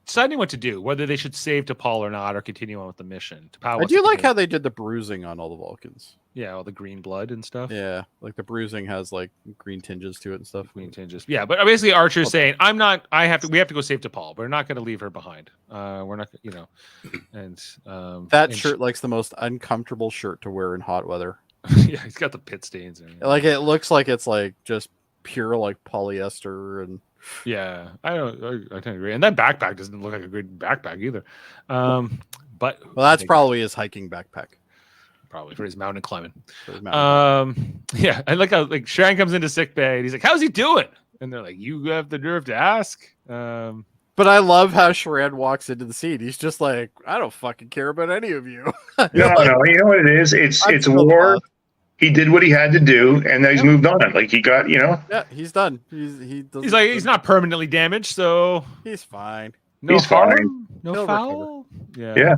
Deciding what to do, whether they should save T'Pol or not, or continue on with the mission. I do like how they did the bruising on all the Vulcans. Yeah, all the green blood and stuff. Yeah, like the bruising has like green tinges to it and stuff. Green tinges. Yeah, but basically Archer's saying, we have to go save T'Pol. We're not going to leave her behind. We're not, and that shirt likes the most uncomfortable shirt to wear in hot weather. Yeah, he's got the pit stains. Like it looks like it's like just pure like polyester and. Yeah, I tend to agree. And that backpack doesn't look like a good backpack either. But that's probably his hiking backpack. Probably for his mountain climbing. Yeah, I like how like Shran comes into sickbay and he's like, "How's he doing?" And they're like, "You have the nerve to ask." But I love how Shran walks into the scene. He's just like, "I don't fucking care about any of you." No, you know what it is? It's war. He did what he had to do, and then he's moved on. Like he got, Yeah, he's done. He's not permanently damaged, so he's fine. He's fine. No foul. Yeah.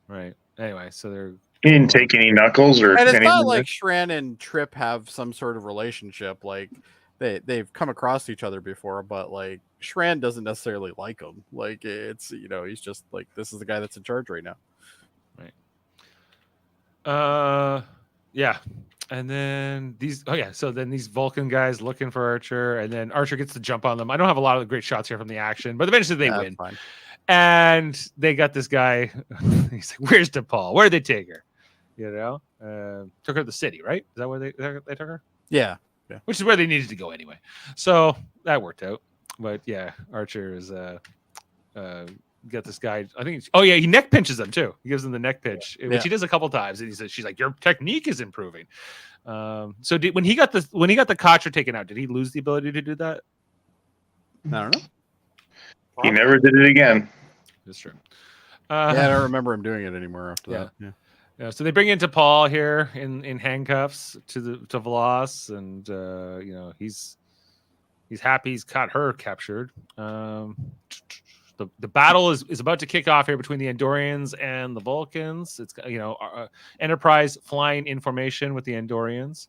Right. Anyway, so he didn't take any knuckles or. And it's not like Shran and Trip have some sort of relationship. Like they've come across each other before, but like Shran doesn't necessarily like him. Like it's he's just like, this is the guy that's in charge right now. Right. Yeah. And then these Vulcan guys looking for Archer, and then Archer gets to jump on them. I don't have a lot of great shots here from the action, but eventually they win. Fine. And they got this guy. He's like, "Where's T'Pol? Where'd they take her? Took her to the city, right? Is that where they took her? Yeah. Which is where they needed to go anyway. So that worked out. But yeah, Archer is got this guy. I think. He neck pinches him too. He gives him the neck pinch, which he does a couple times, and he says, "She's like, your technique is improving." So when he got the Katra taken out, did he lose the ability to do that? I don't know. He never did it again. That's true. I don't remember him doing it anymore after that. Yeah. So they bring in T'Pol here in handcuffs to V'las, and he's happy he's got her captured. The battle is about to kick off here between the Andorians and the Vulcans. It's Enterprise flying in formation with the Andorians,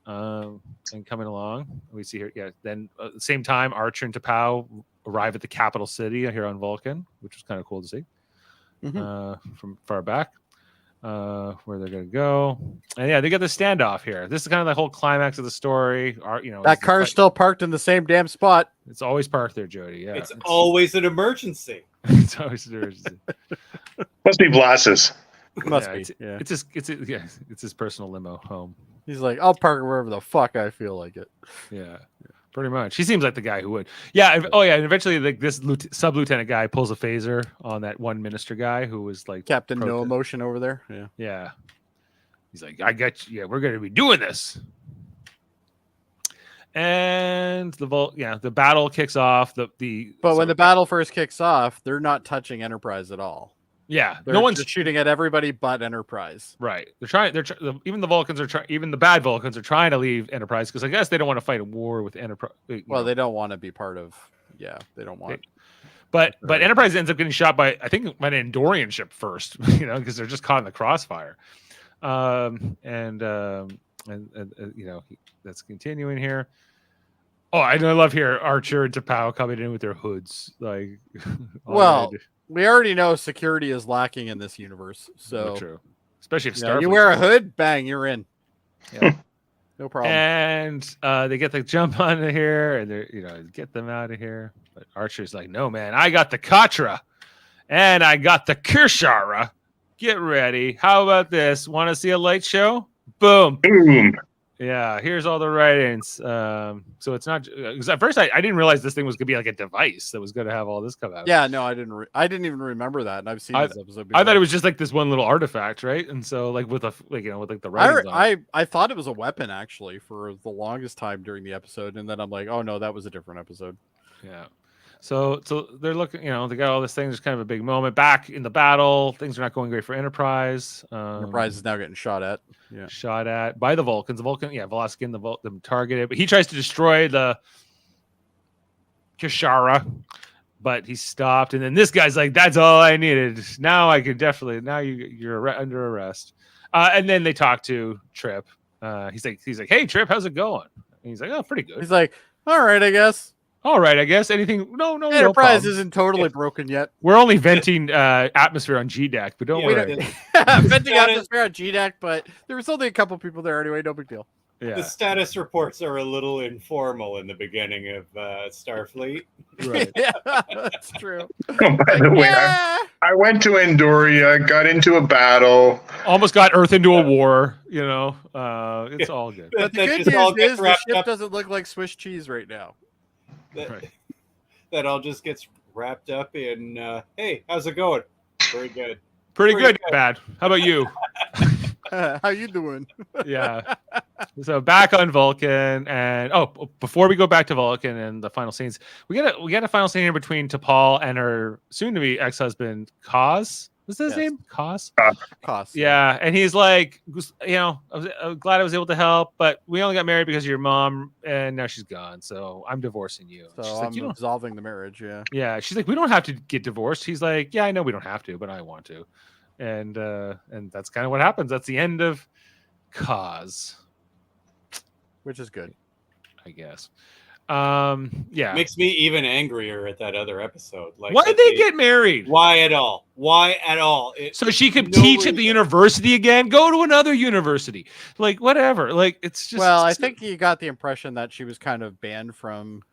and coming along. We see here, Then at the same time, Archer and T'Pau arrive at the capital city here on Vulcan, which was kind of cool to see from far back. Where they're gonna go, and they got the standoff here. This is kind of the whole climax of the story. That car's still parked in the same damn spot. It's always parked there, Jody. Yeah, it's always an emergency. It's always an emergency. Must be V'las's. Must be. It's his personal limo home. He's like, I'll park it wherever the fuck I feel like it. Yeah. Pretty much. He seems like the guy who would. Yeah. And eventually, like this sub lieutenant guy pulls a phaser on that one minister guy who was like Captain No Emotion over there. Yeah. Yeah. He's like, I got you. Yeah, we're going to be doing this. And the battle kicks off. But when the battle first kicks off, they're not touching Enterprise at all. Yeah, no one's just shooting at everybody but Enterprise. Right. Even the Vulcans are trying. Even the bad Vulcans are trying to leave Enterprise because I guess they don't want to fight a war with Enterprise. Well, they don't want to be part of. Yeah, they don't want. But Enterprise ends up getting shot by an Andorian ship first. Because they're just caught in the crossfire. That's continuing here. Oh, I love here Archer and T'Pau coming in with their hoods. Like, well. We already know security is lacking in this universe, so true. Especially if you wear a hood, bang, you're in. Yeah. No problem. And they get the jump on here, and they're get them out of here. But Archer's like, no, man, I got the Katra, and I got the Kir'Shara. Get ready. How about this? Want to see a light show? Boom. Boom. Yeah, here's all the write-ins. So it's not because at first I didn't realize this thing was gonna be like a device that was gonna have all this come out. Yeah, no, I didn't even remember that, and I've seen this episode before. I thought it was just like this one little artifact, right? And so like with the writings on. I thought it was a weapon actually for the longest time during the episode, and then I'm like, oh no, that was a different episode. Yeah. So they're looking, they got all this thing. There's kind of a big moment back in the battle. Things are not going great for Enterprise. Enterprise is now getting shot at. Yeah. Shot at by the Vulcans. Velaskin, them targeted, but he tries to destroy the Kir'Shara, but he's stopped. And then this guy's like, "That's all I needed. Now I can definitely. Now you're under arrest." And then they talk to Trip. He's like, "Hey, Trip, how's it going?" And he's like, "Oh, pretty good." He's like, "All right, I guess." All right, I guess. Anything? No. Enterprise isn't totally broken yet. We're only venting atmosphere on G deck, but don't worry. Venting atmosphere on G deck, but there was only a couple people there anyway. No big deal. Yeah. The status reports are a little informal in the beginning of Starfleet. Right. Yeah, that's true. Oh, by the way, I went to Andoria, got into a battle. Almost got Earth into a war. It's all good. But the good news is the ship doesn't look like Swiss cheese right now. That all just gets wrapped up in, hey, how's it going? Very good. Pretty good. Bad. How about you? How you doing? Yeah. So back on Vulcan, and before we go back to Vulcan and the final scenes, we got a final scene here between T'Pol and her soon-to-be ex-husband Kaz. Is that his name? Kaz? Kaz. Yeah, and he's like, I'm glad I was able to help, but we only got married because of your mom, and now she's gone, so I'm divorcing you. So she's I'm dissolving the marriage. Yeah. Yeah, she's like, we don't have to get divorced. He's like, yeah, I know we don't have to, but I want to, and that's kind of what happens. That's the end of Kaz, which is good, I guess. Yeah, makes me even angrier at that other episode. Like, why did they get married? Why at all? So she could teach at the university again. Go to another university, like whatever. Like it's just. Well, I think you got the impression that she was kind of banned from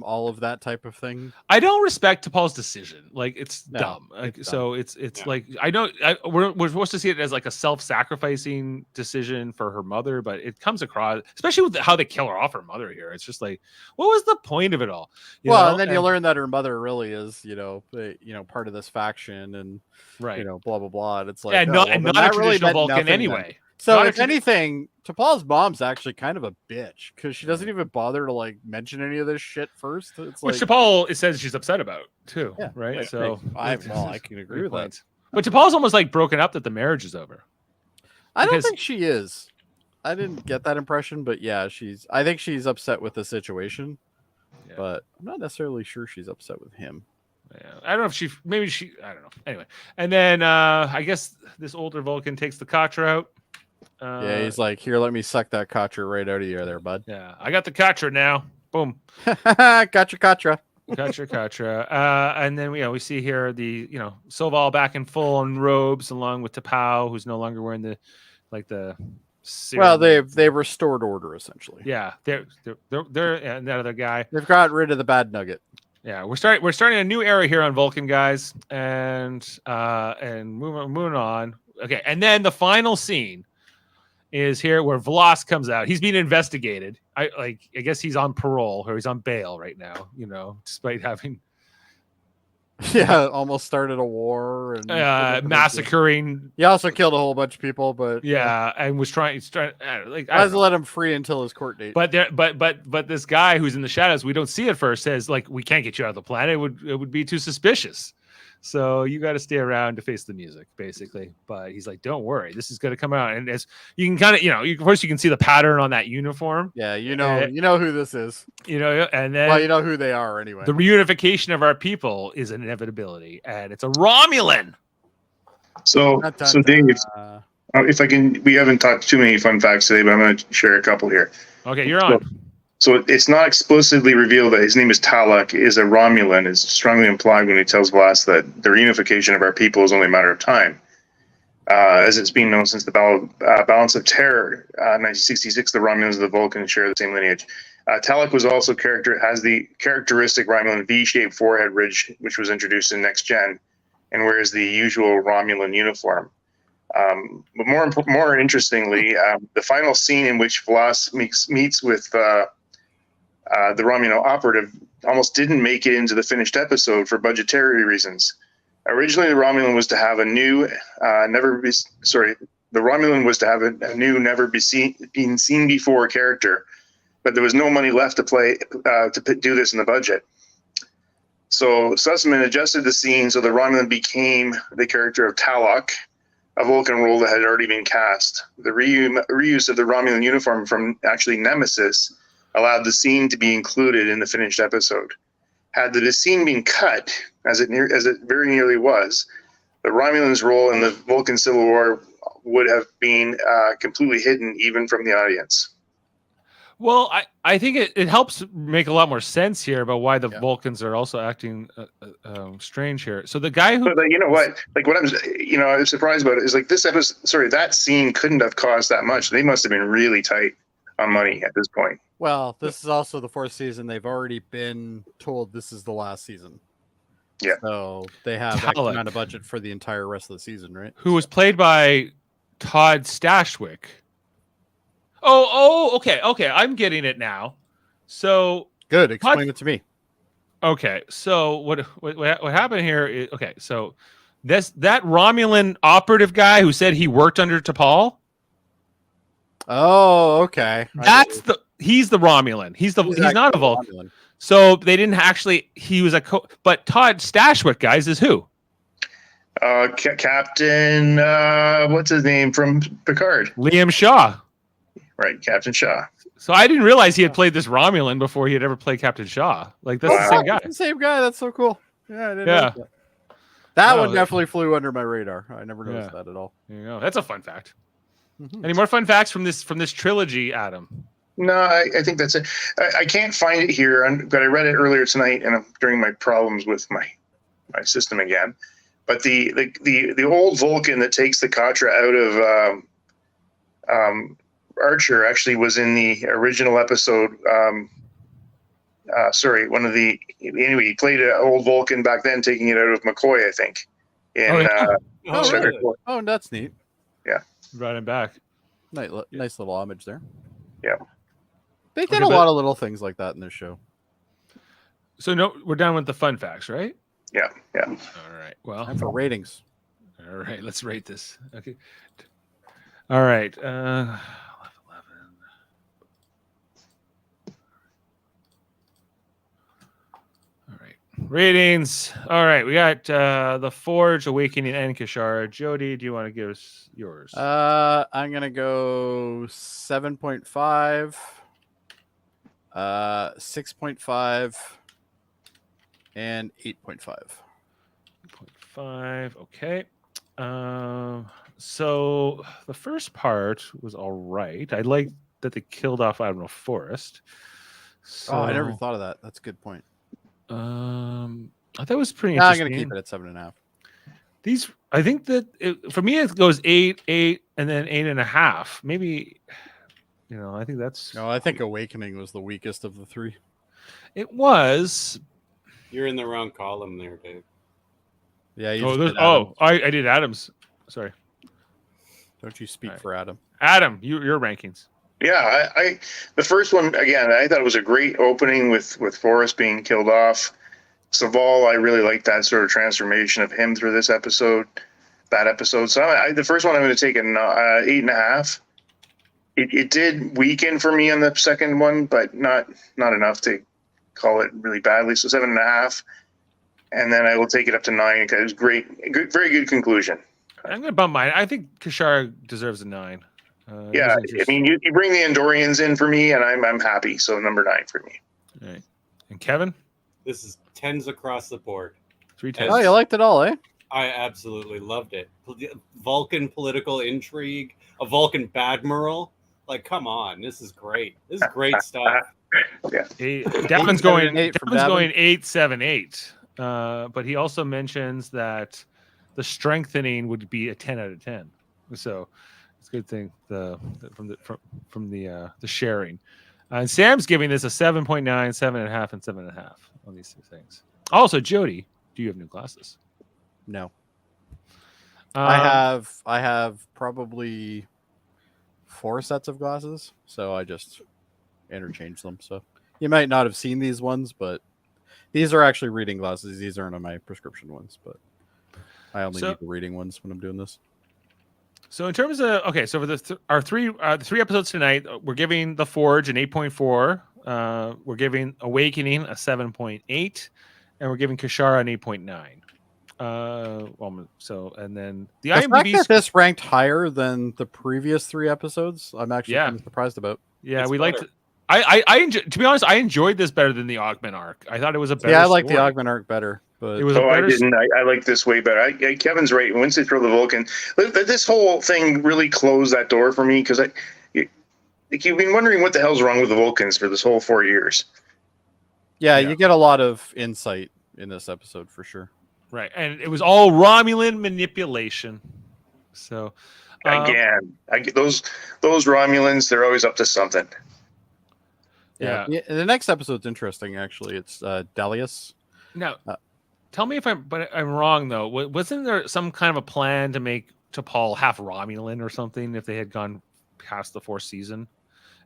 all of that type of thing. I don't respect T'Pol's decision. Like it's dumb. Like, it's so dumb. It's like I know we're supposed to see it as like a self-sacrificing decision for her mother, but it comes across, especially with how they kill her off her mother here. It's just like, what was the point of it all? And then you learn that her mother really is, part of this faction, and right, blah blah blah. And it's like, not a traditional Vulcan anyway. Then. So if anything, T'Pol's mom's actually kind of a bitch because she doesn't even bother to like mention any of this shit first. It's which like, T'Pol says she's upset about too, right? Right. So I can agree with that. But T'Pol's almost like broken up that the marriage is over. I don't think she is. I didn't get that impression, but yeah, I think she's upset with the situation, but I'm not necessarily sure she's upset with him. Yeah, I don't know if I don't know. Anyway, and then I guess this older Vulcan takes the Katra out. He's like, here, let me suck that Katra right out of you there, bud. Yeah, I got the Katra now. Boom. Got your Katra. Katra. And then we see here the Soval back in full in robes along with T'Pau, who's no longer wearing the well, they've restored order essentially. Yeah, they're and that other guy. They've got rid of the bad nugget. Yeah, we're starting a new era here on Vulcan, guys, and moving on. Okay, and then the final scene is here where Vlos comes out. He's being investigated. I guess he's on parole or he's on bail right now. Despite having Yeah, almost started a war and massacring. He also killed a whole bunch of people, but And was trying I was let him free until his court date. But this guy who's in the shadows, we don't see at first, says like, we can't get you out of the planet. It would be too suspicious. So you got to stay around to face the music, basically. But he's like, don't worry, this is going to come out. And as you can kind of, of course, you can see the pattern on that uniform. Yeah, you know who this is. And then well, you know who they are anyway. The reunification of our people is an inevitability, and it's a Romulan. So Dave, if I can, we haven't talked too many fun facts today, but I'm going to share a couple here. Okay, you're on. So it's not explicitly revealed that his name is Talak, is a Romulan. It's strongly implied when he tells Vlas that the reunification of our people is only a matter of time. As it's been known since the Balance of Terror, 1966, the Romulans and the Vulcans share the same lineage. Talak was also has the characteristic Romulan V-shaped forehead ridge, which was introduced in Next Gen, and wears the usual Romulan uniform. But more interestingly, the final scene in which Vlas meets with the Romulan operative almost didn't make it into the finished episode for budgetary reasons. Originally, the Romulan was to have a new, never been seen before character, but there was no money left to do this in the budget. So Sussman adjusted the scene so the Romulan became the character of Talak, a Vulcan role that had already been cast. The reuse of the Romulan uniform from actually Nemesis allowed the scene to be included in the finished episode. Had the scene been cut, as it very nearly was, the Romulan's role in the Vulcan Civil War would have been completely hidden even from the audience. Well, I think it helps make a lot more sense here about why the Vulcans are also acting strange here. So the guy who, but you know what? Like what I'm surprised about it is like this episode. That scene couldn't have cost that much. They must have been really tight on money at this point. Well, this is also the 4th season. They've already been told this is the last season. Yeah. So they have X amount of budget for the entire rest of the season, right? Who was played by Todd Stashwick. Okay. I'm getting it now. So good. Explain it to me. Okay. So what happened here is so that Romulan operative guy who said he worked under T'Pol. Oh, okay. He's the Romulan. He's not a Vulcan. So they didn't actually. He was but Todd Stashwick, guys, is who? Captain. What's his name from Picard? Liam Shaw. Right, Captain Shaw. So I didn't realize he had played this Romulan before he had ever played Captain Shaw. Like that's the same guy. The same guy. That's so cool. Yeah, I didn't know that one definitely flew under my radar. I never noticed that at all. There you go. That's a fun fact. Mm-hmm. Any more fun facts from this trilogy, Adam? No, I think that's it. I can't find it here, but I read it earlier tonight, and during my problems with my system again. But the old Vulcan that takes the Katra out of Archer actually was in the original episode. He played an old Vulcan back then, taking it out of McCoy, I think. Oh, that's neat. Yeah, brought him back. Nice little homage there. Yeah, they did a lot of little things like that in this show. So no, we're done with the fun facts, right? Yeah. All right. Well, time for ratings. All right, let's rate this. Okay. All right. 11. All right. Ratings. All right. We got The Forge, Awakening, and Kir'Shara. Jody, do you want to give us yours? I'm gonna go 7.5, 6.5, and 8.5. 8.5. Okay. So the first part was all right. I like that they killed off Admiral Forrest. So, I never thought of that. That's a good point. I thought it was pretty interesting. I'm gonna keep it at 7.5. I think that for me it goes 8, and then 8.5. Maybe, I think that's. No, I think Awakening was the weakest of the three. It was. You're in the wrong column there, Dave. Yeah. You Oh, just did Adam. I did Adam's. Sorry, Don't you speak Right. for Adam? Adam. Your rankings. Yeah, I the first one again. I thought it was a great opening with Forrest being killed off. Saval, I really liked that sort of transformation of him through this episode, that episode. So the first one I'm going to take an 8.5. It did weaken for me on the second one, but not enough to call it really badly. So 7.5, and then I will take it up to 9 because it was great, very good conclusion. I'm going to bump mine. I think Kir'Shara deserves a 9. Yeah, I mean, you bring the Andorians in for me, and I'm happy. So number 9 for me. All right. And Kevin, This is 10s across the board. 3 10s. Oh, you liked it all, eh? I absolutely loved it. Vulcan political intrigue, a Vulcan badmiral. Like, come on, this is great. This is great stuff. Davan's going 8 from Davan's Davan. going 8-7-8. But he also mentions that the strengthening would be a 10 out of 10. So it's a good thing from the sharing. And Sam's giving this a 7.9, 7.5, and 7.5 on these 2 things. Also, Jody, do you have new glasses? No. Um, I have probably 4 sets of glasses, so I just interchange them. So you might not have seen these ones, but these are actually reading glasses. These aren't on my prescription ones, but I only need the reading ones when I'm doing this. So in terms of so for the 3 episodes tonight, we're giving The Forge an 8.4. We're giving Awakening a 7.8, and we're giving Kir'Shara an 8.9. And then the fact IMDb that this ranked higher than the previous 3 episodes, I'm actually kind of surprised about. Yeah, It's we better. liked. I to be honest, I enjoyed this better than the Augment arc. I thought it was a better. Yeah, I like the story. Augment arc better, but It was a I better. didn't. I like this way better. Kevin's right. Once they throw the Vulcan, this whole thing really closed that door for me because you've been wondering what the hell's wrong with the Vulcans for this whole 4 years. yeah, you get a lot of insight in this episode for sure. Right, and it was all Romulan manipulation. So Again, those Romulans, they're always up to something. Yeah. The next episode's interesting, actually. It's Delius. Now, tell me if I'm wrong though. Wasn't there some kind of a plan to make T'Pol half Romulan or something if they had gone past the 4th season?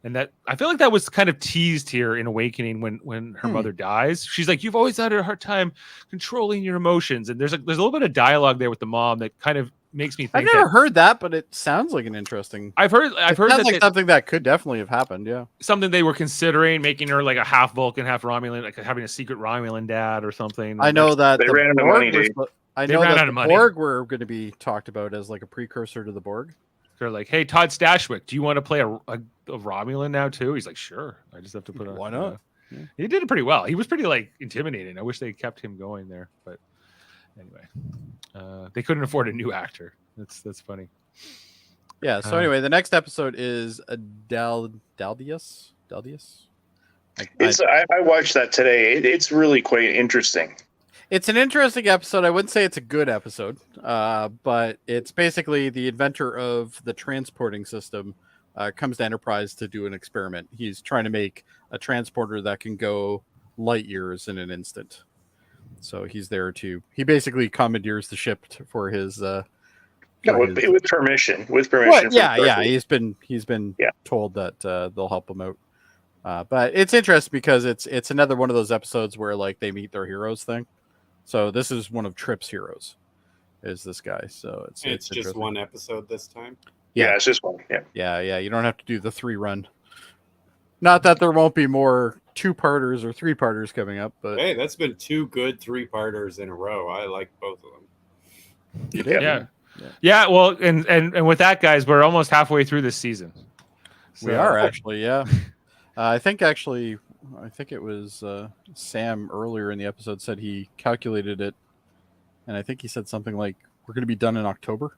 And that I feel like that was kind of teased here in Awakening when her mother dies. She's like, "You've always had a hard time controlling your emotions," and there's a little bit of dialogue there with the mom that kind of makes me think. I've never heard that, but it sounds like an interesting. I've heard sounds that like something that could definitely have happened. Yeah, something they were considering making her like a half Vulcan, half Romulan, like having a secret Romulan dad or something. I know that They ran out of money, Dave. I They know ran that out the of money. Borg were going to be talked about as like a precursor to the Borg. They're like, "Hey, Todd Stashwick, do you want to play a Romulan now too?" He's like, "Sure." I just have to put Why not? Yeah. He did it pretty well. He was pretty like intimidating. I wish they kept him going there, but anyway, they couldn't afford a new actor. That's funny. Yeah. So anyway, the next episode is Daldius. I watched that today. It's really quite interesting. It's an interesting episode. I wouldn't say it's a good episode, but it's basically the inventor of the transporting system comes to Enterprise to do an experiment. He's trying to make a transporter that can go light years in an instant. So he's there he basically commandeers the ship for his. With permission. With permission. Well, yeah. He's been told that they'll help him out. But it's interesting because it's another one of those episodes where like they meet their heroes thing. So this is one of Trip's heroes, is this guy. So it's just one episode this time. Yeah, it's just one. Yeah. Yeah. You don't have to do the 3 run. Not that there won't be more 2-parters or 3-parters coming up, but Hey, that's been 2 good 3-parters in a row. I like both of them. Yeah. Well, and with that, guys, we're almost halfway through this season. we are actually. Yeah. I think it was Sam earlier in the episode said he calculated it, and I think he said something like, "We're going to be done in October."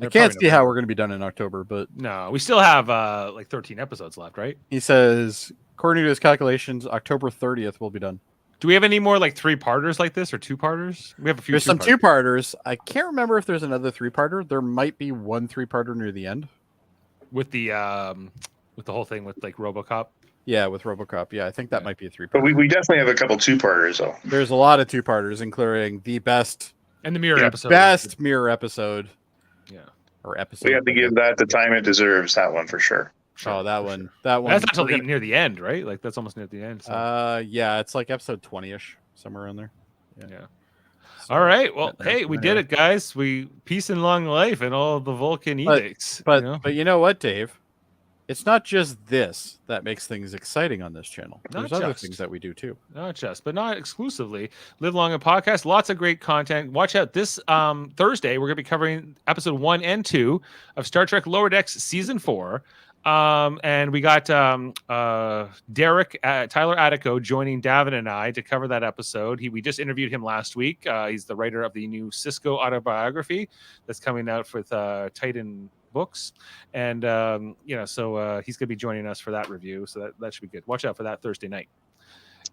I can't see how we're going to be done in October, but no, we still have like 13 episodes left, right? he says, according to his calculations, October 30th will be done. Do we have any more like 3-parters like this or 2-parters? We have a few. There's some 2-parters. I can't remember if there's another 3-parter. There might be one 3-parter near the end. with the whole thing with like RoboCop. Yeah, with RoboCop. Yeah, I think that might be a 3-part. But we definitely have a couple 2-parters though. There's a lot of 2-parters, including the best And the mirror episode. Best mirror episode. Yeah. Or episode. We have to give that the time it deserves. That one for sure. Oh, that one. That's not until near the end, right? Like that's almost near the end. So. Yeah, it's like episode 20-ish, somewhere around there. Yeah. So, all right. Well, hey, we did it, guys. We peace and long life and all the Vulcan edicts. But you know what, Dave? It's not just this that makes things exciting on this channel. There's other things that we do too. Not just, but not exclusively. Live Long and Podcast. Lots of great content. Watch out. This Thursday, we're going to be covering episode 1 and 2 of Star Trek Lower Decks Season 4. And we got Derek Tyler Attico joining Davan and I to cover that episode. We just interviewed him last week. He's the writer of the new Cisco autobiography that's coming out with Titan Books, and so he's going to be joining us for that review. So that should be good. Watch out for that Thursday night.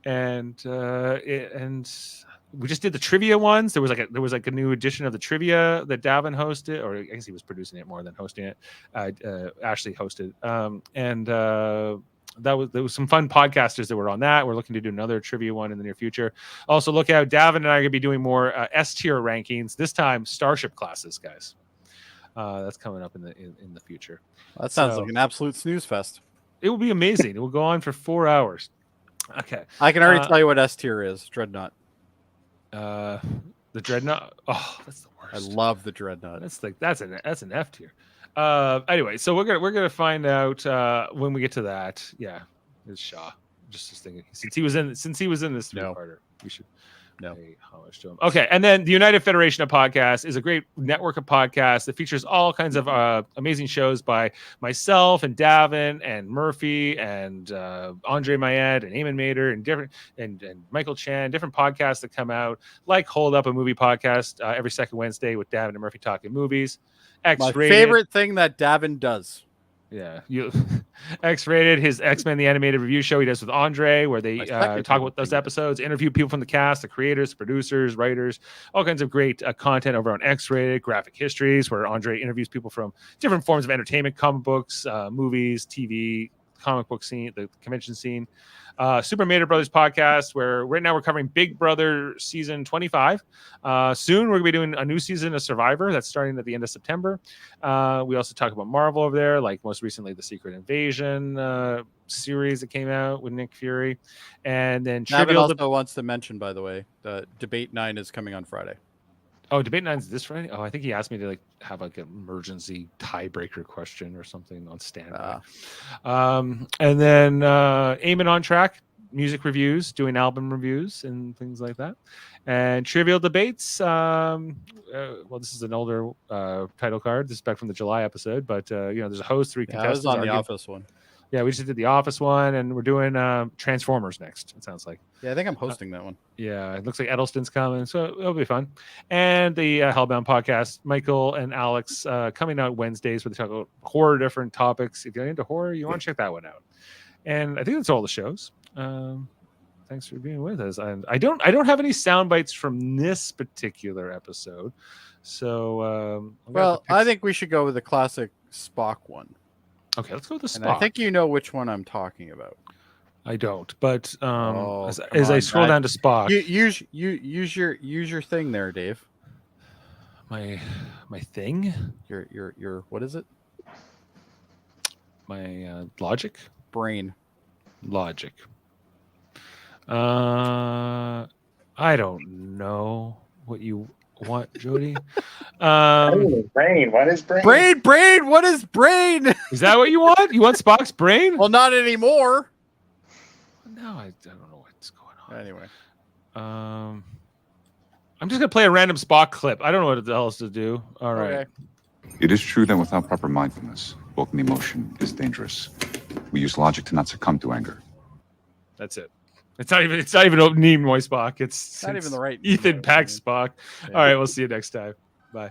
And we just did the trivia ones. There was like a new edition of the trivia that Davan hosted, or I guess he was producing it more than hosting it. Ashley hosted, there was some fun podcasters that were on that. We're looking to do another trivia one in the near future. Also, look out. Davan and I are going to be doing more S tier rankings. This time, Starship classes, guys. That's coming up in the future. That sounds like an absolute snooze fest. It will be amazing. It will go on for 4 hours. Okay. I can already tell you what S tier is. Dreadnought. The Dreadnought. Oh, that's the worst. I love the Dreadnought. That's an F tier. Anyway, so we're gonna find out when we get to that. Yeah, it's Shaw. Just thinking, since he was in this 3-parter, we should pay homage to him. Okay, and then the United Federation of Podcasts is a great network of podcasts that features all kinds of amazing shows by myself and Davan and Murphy and Andre Mayed and Eamon Mader and Michael Chan, different podcasts that come out, like Hold Up, a movie podcast every second Wednesday with Davan and Murphy talking movies. My favorite thing that Davan does. Yeah, X-Rated, his X-Men the Animated Review show he does with Andre, where they talk about those episodes, interview people from the cast, the creators, the producers, writers, all kinds of great content over on X-Rated. Graphic Histories, where Andre interviews people from different forms of entertainment, comic books, movies, TV, comic book scene, the convention scene. Super Mater Brothers podcast, where right now we're covering Big Brother season 25. Soon we're gonna be doing a new season of Survivor that's starting at the end of September. We also talk about Marvel over there, like most recently the Secret Invasion series that came out with Nick Fury, and then Davan also wants to mention, by the way, that Debate 9 is coming on Friday. Oh, Debate 9 is this Friday? Oh, I think he asked me to have an emergency tiebreaker question or something on standby. And then Eamon on Track, music reviews, doing album reviews and things like that. And Trivial Debates. This is an older title card. This is back from the July episode, but there's a host, 3 contestants. I was on the Office one. Yeah, we just did the Office one, and we're doing Transformers next, it sounds like. Yeah, I think I'm hosting that one. Yeah, it looks like Edelston's coming, so it'll be fun. And the Hellbound podcast, Michael and Alex, coming out Wednesdays, where they talk about horror, different topics. If you're into horror, you want to check that one out. And I think that's all the shows. Thanks for being with us. And I don't have any sound bites from this particular episode. So, I think we should go with the classic Spock one. Okay, let's go with the Spock. And I think you know which one I'm talking about. I don't, but as I scroll down to Spock, use your thing there, Dave. My thing. Your what is it? My logic. Brain. Logic. I don't know what you want, Jody. Brain. What is brain? Brain. What is brain? Is that what you want? You want Spock's brain? Well, not anymore. No, I don't know what's going on. Anyway, I'm just gonna play a random Spock clip. I don't know what else to do. All right. Okay. It is true that without proper mindfulness, Vulcan emotion is dangerous. We use logic to not succumb to anger. That's it. It's not even Nimoy Spock. It's not even the right Ethan Peck Spock. Yeah. All right, we'll see you next time. Bye.